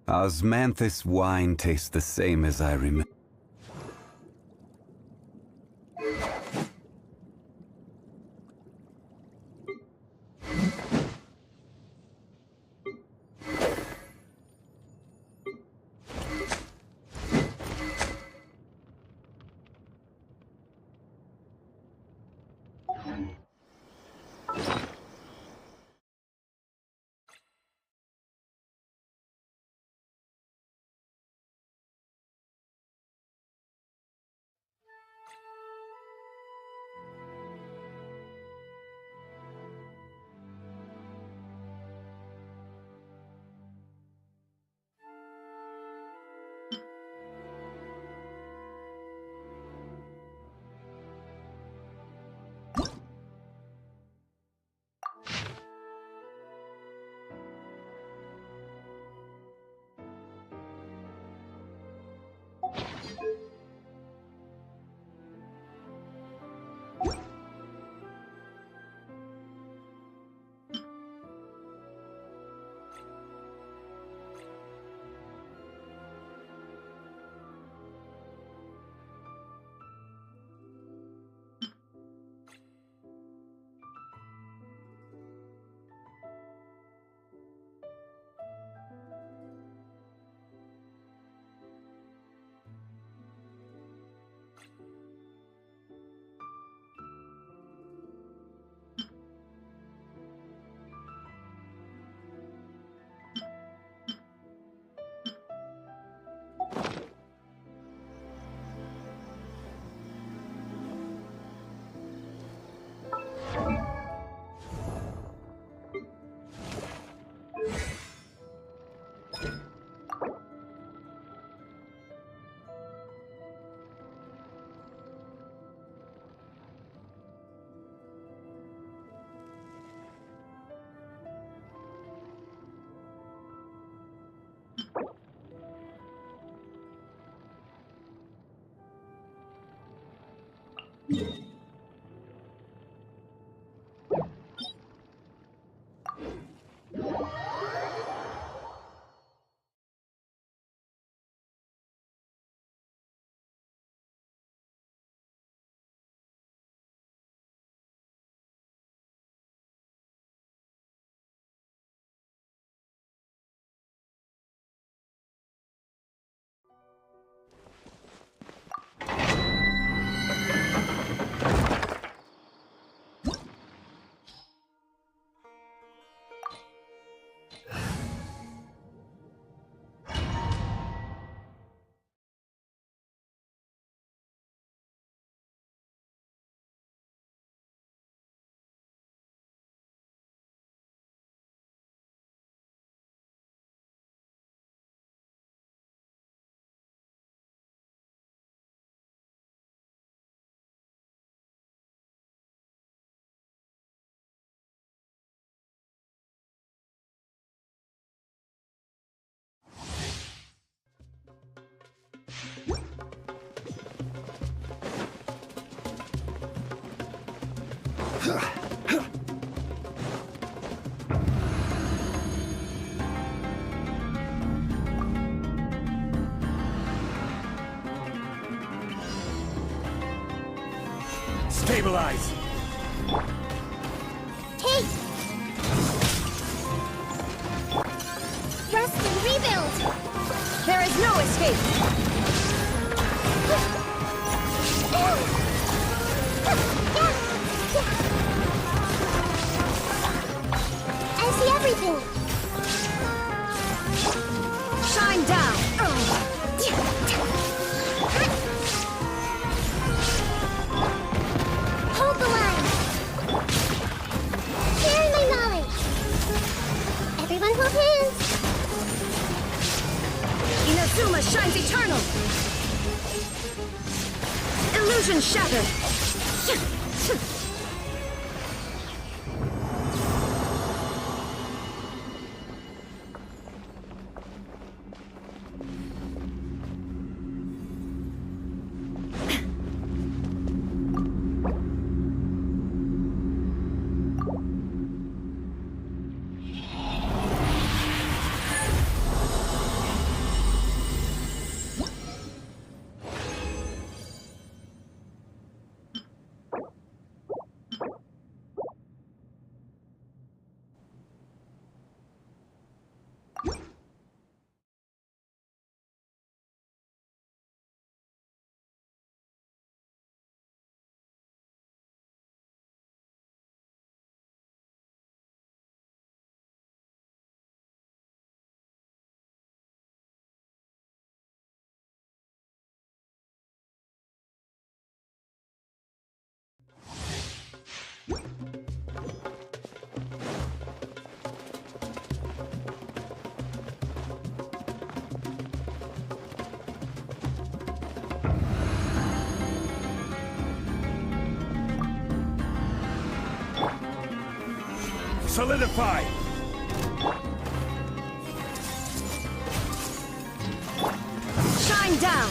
S12: Osmanthus wine tastes the same as I remember.
S11: Stabilize!
S1: Take! Rest and rebuild!
S3: There is no escape!
S1: I see everything!
S3: Shine down!
S1: Hold the line! Share my knowledge! Everyone hold hands!
S3: Inazuma shines eternal! Illusion shattered!
S4: Solidify!
S3: Shine down!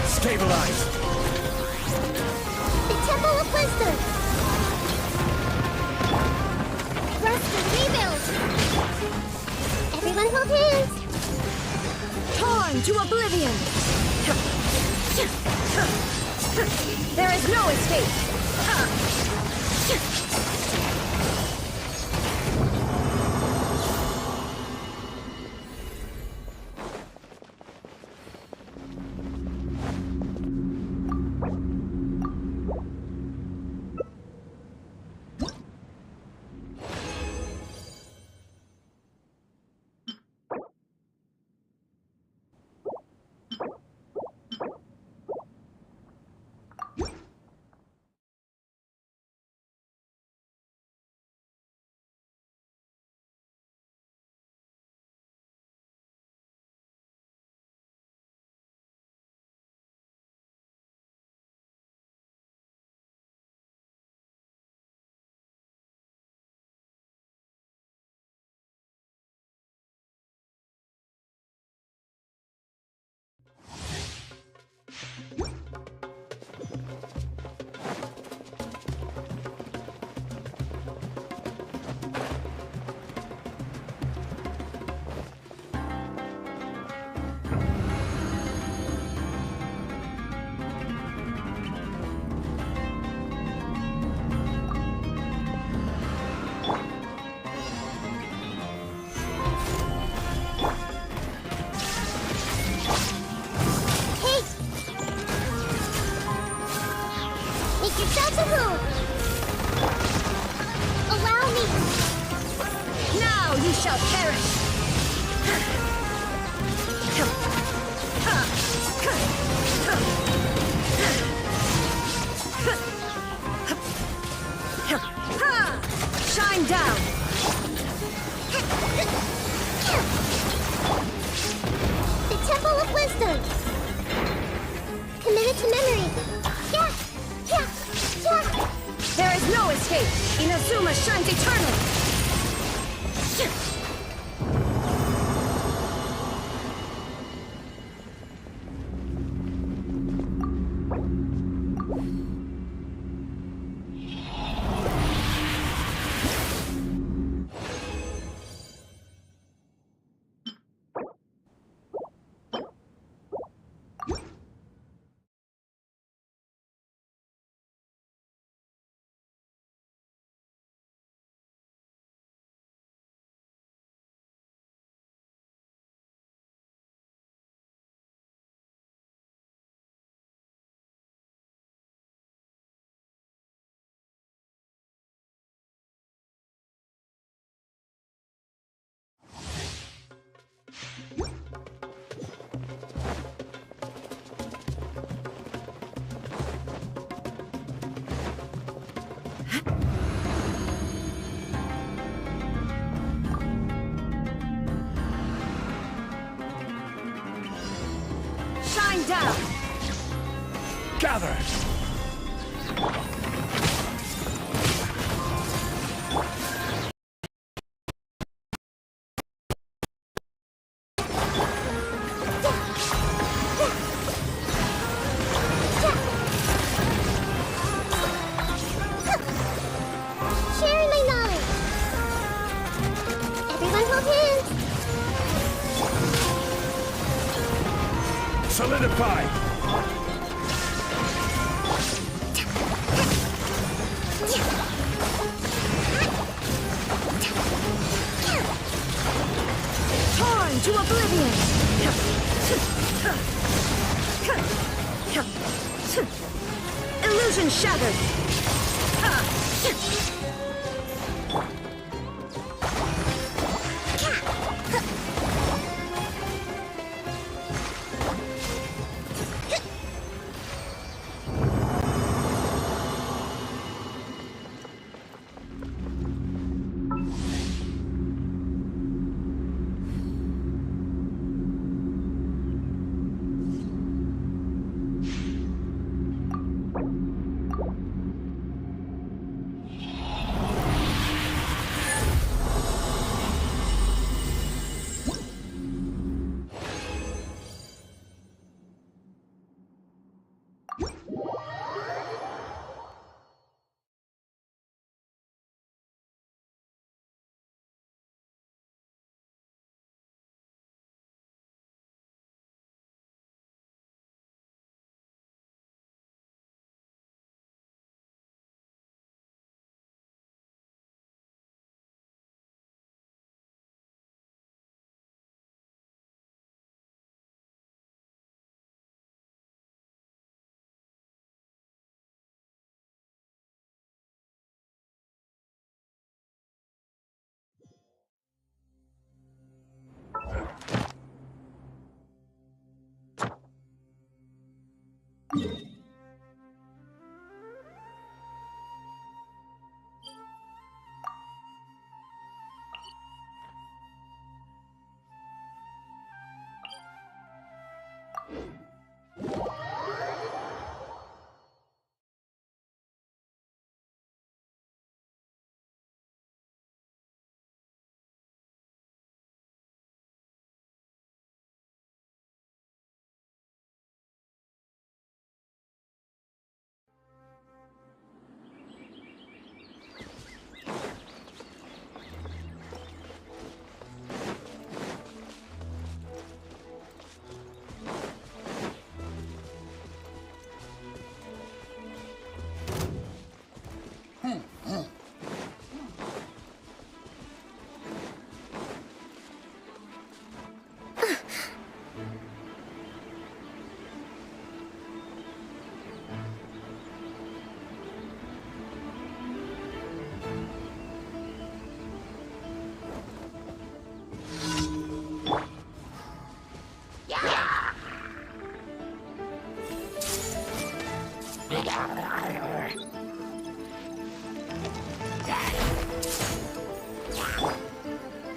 S4: Stabilize!
S1: The Temple of Wisdom! Rest and rebuild! Everyone hold hands!
S3: Torn to oblivion! There is no escape! Shall perish! Shine down!
S1: The Temple of Wisdom! Committed to memory! Yeah! Yeah! Yeah!
S3: There is no escape! Inazuma shines eternally! Shine down!
S8: Gather!
S1: Sharing my knowledge. Everyone hold hands.
S8: Solidify!
S3: Torn to oblivion! Illusion shattered!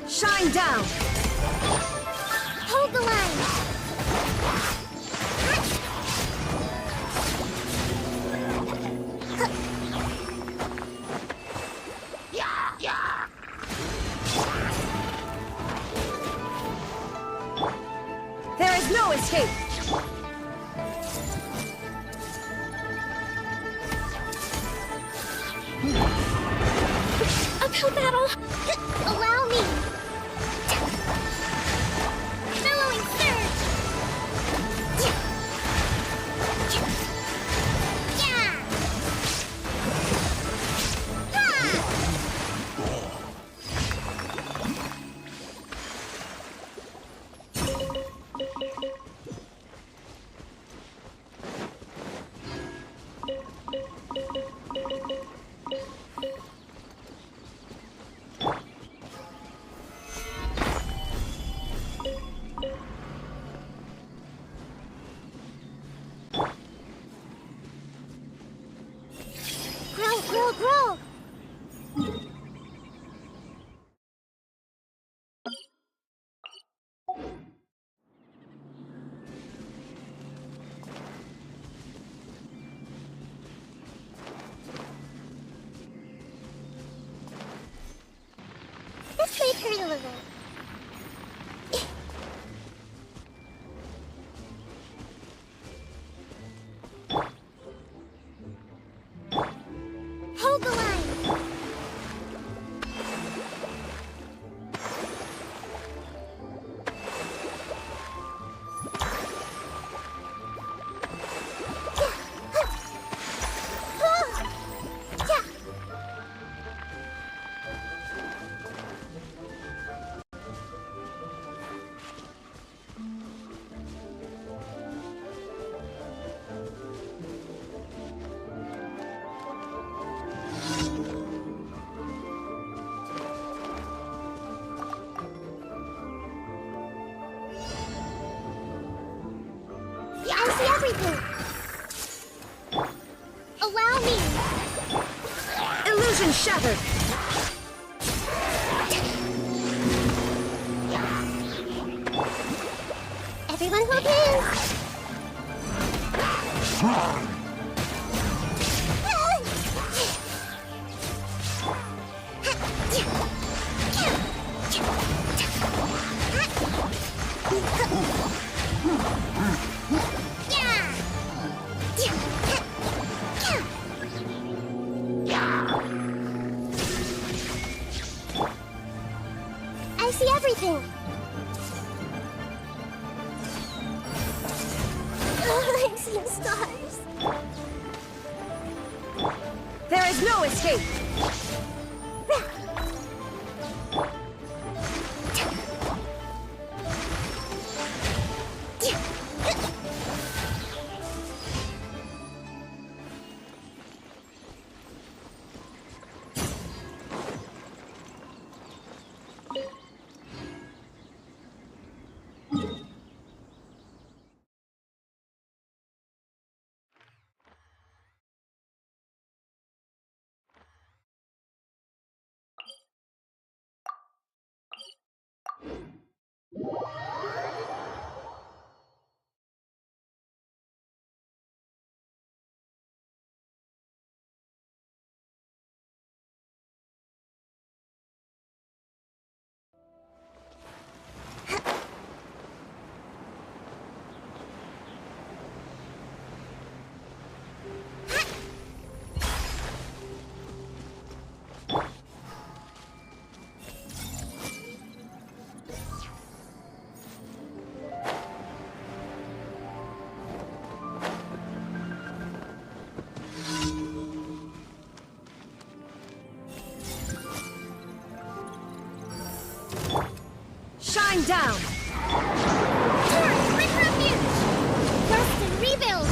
S3: Shine down!
S1: Hold the line.
S3: There is no escape!
S1: Uphill battle. Allow me. Bellowing surge. Yeah. Hold the line. I see everything. Allow me.
S3: Illusion shattered.
S1: Everyone hold hands. I see everything. I'm seeing stars.
S3: There is no escape. Shine down.
S1: Turn, quick refuge. Rest and rebuild.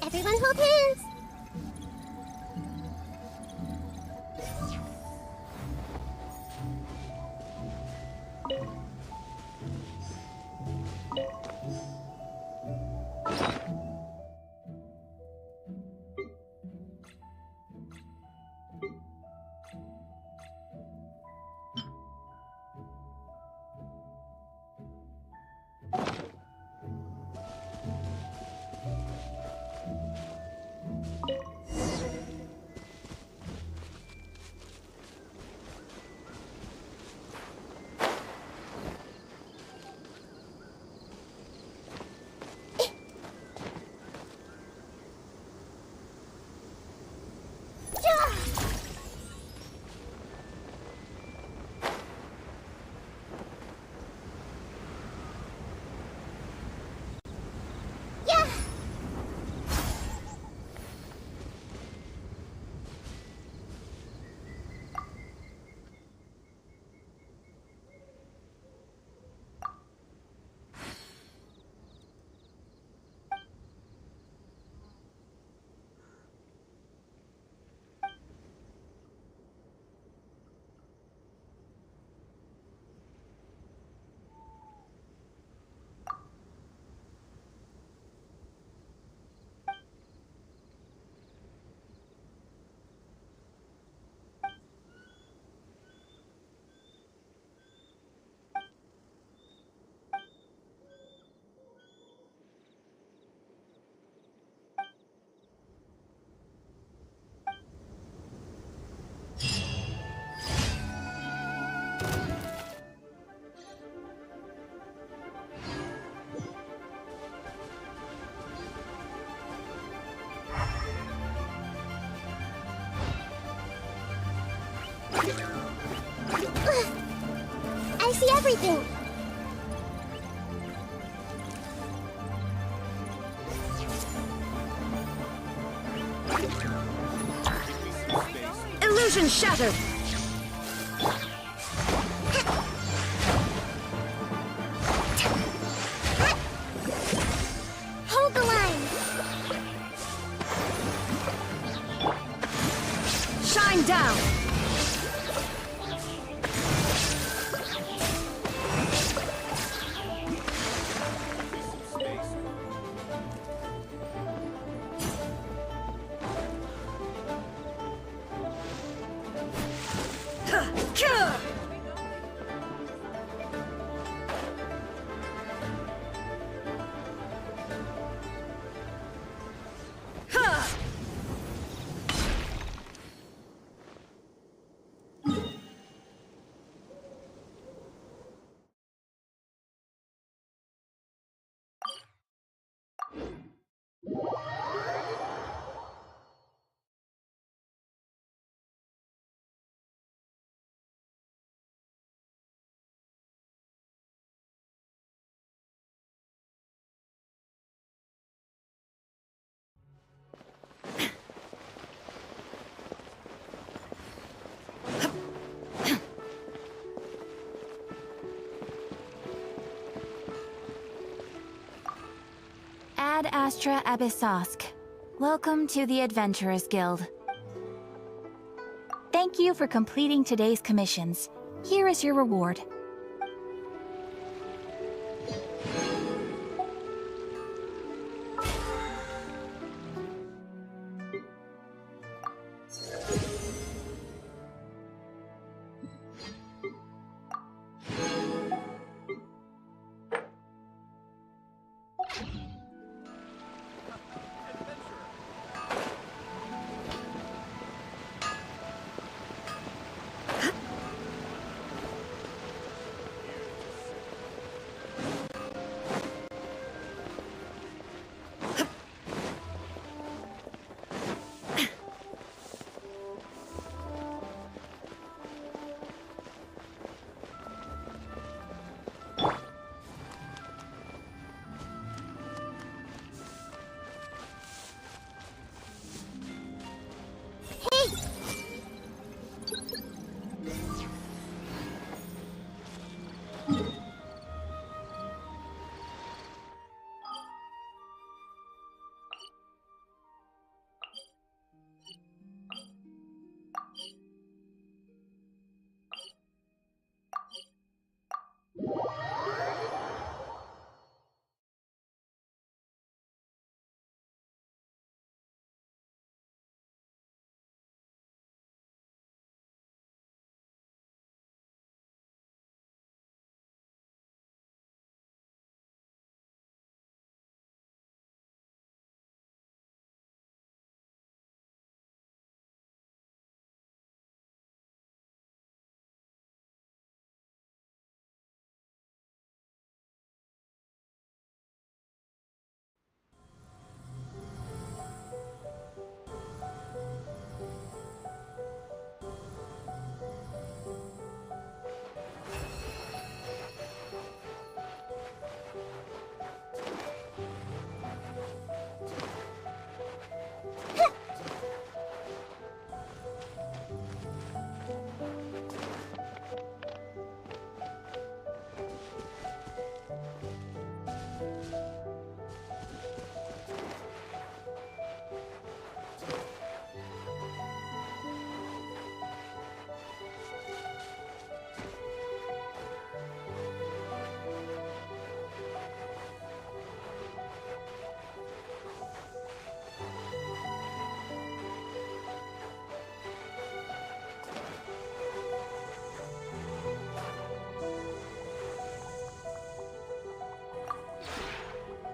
S1: Everyone hold hands. I see everything.
S3: Illusion shattered!
S1: Hold the line.
S3: Shine down!
S13: Ad Astra Abyssosk. Welcome to the Adventurers Guild. Thank you for completing today's commissions. Here is your reward.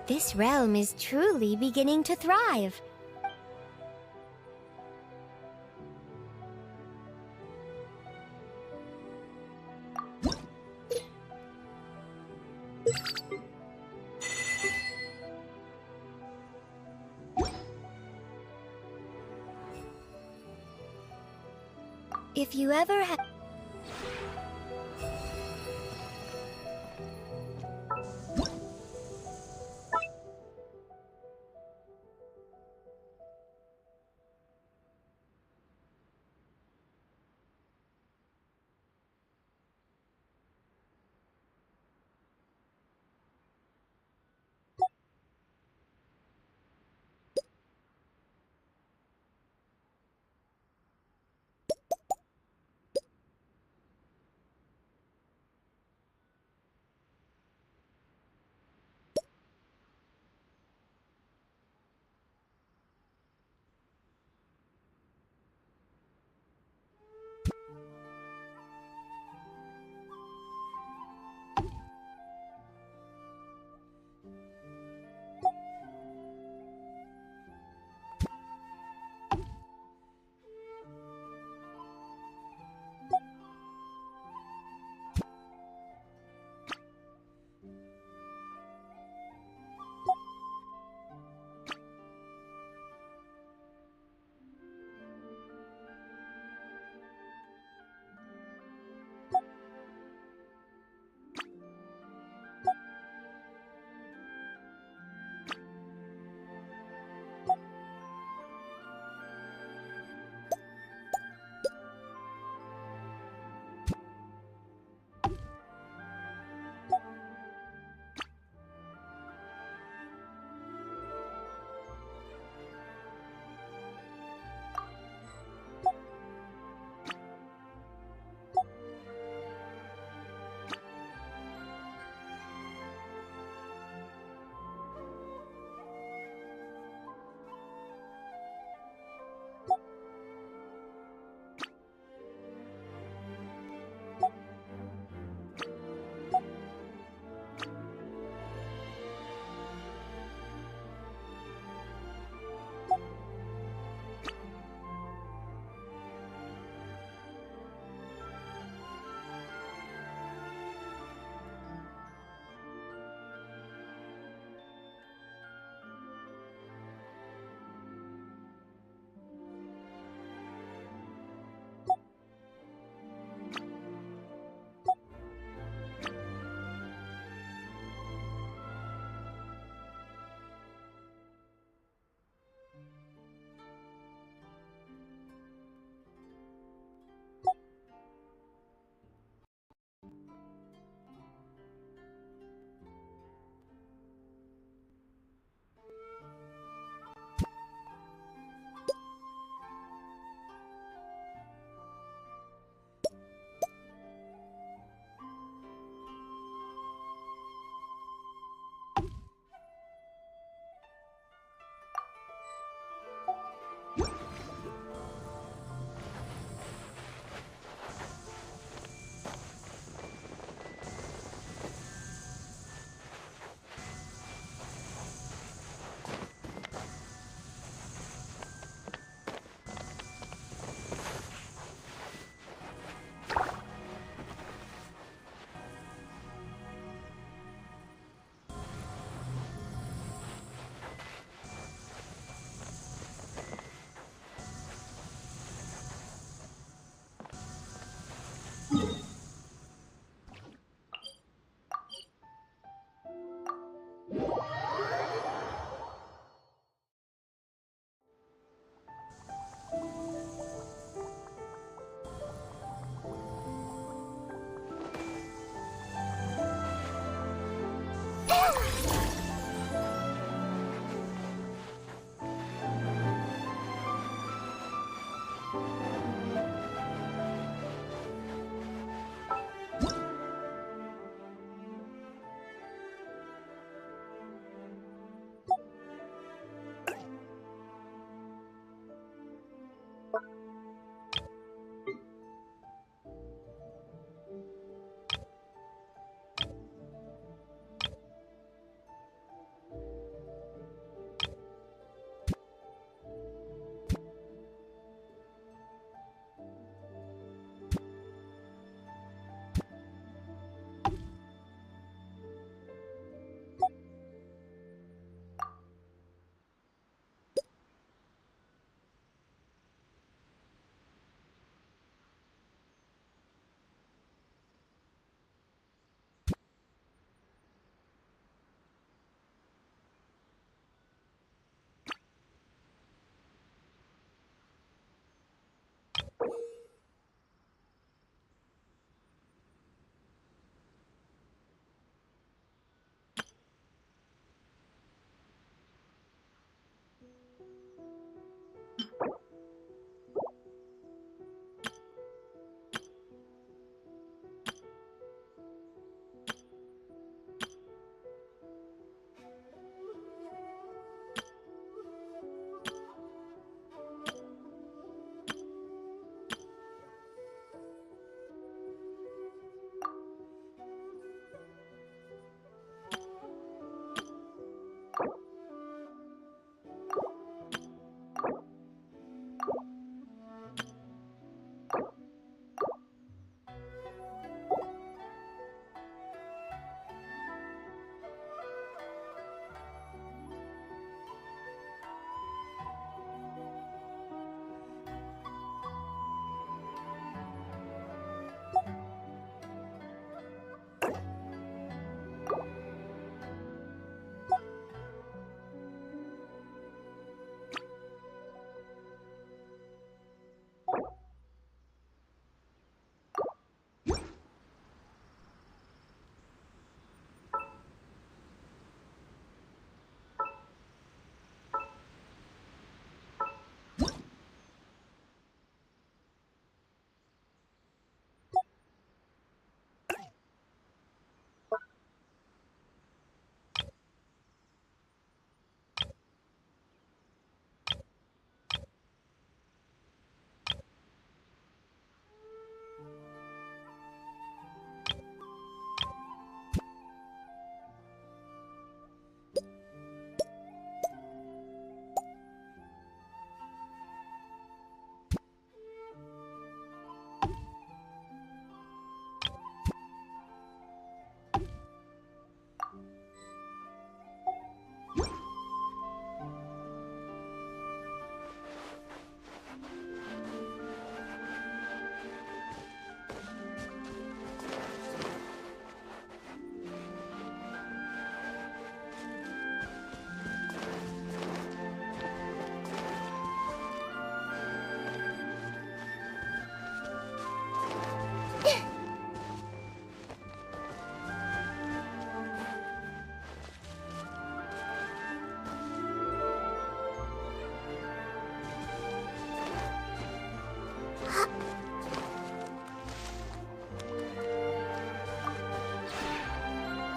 S9: This realm is truly beginning to thrive. If you ever have...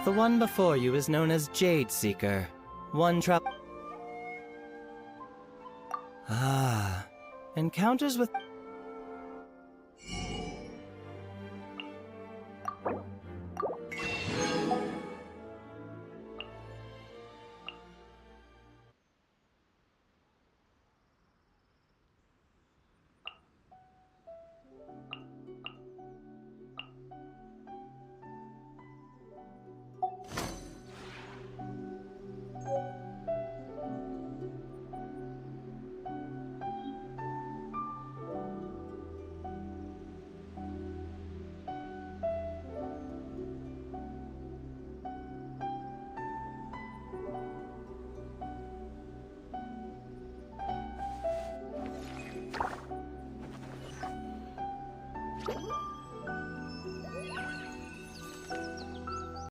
S14: The one before you is known as Jade Seeker. One trap. Ah. Encounters with...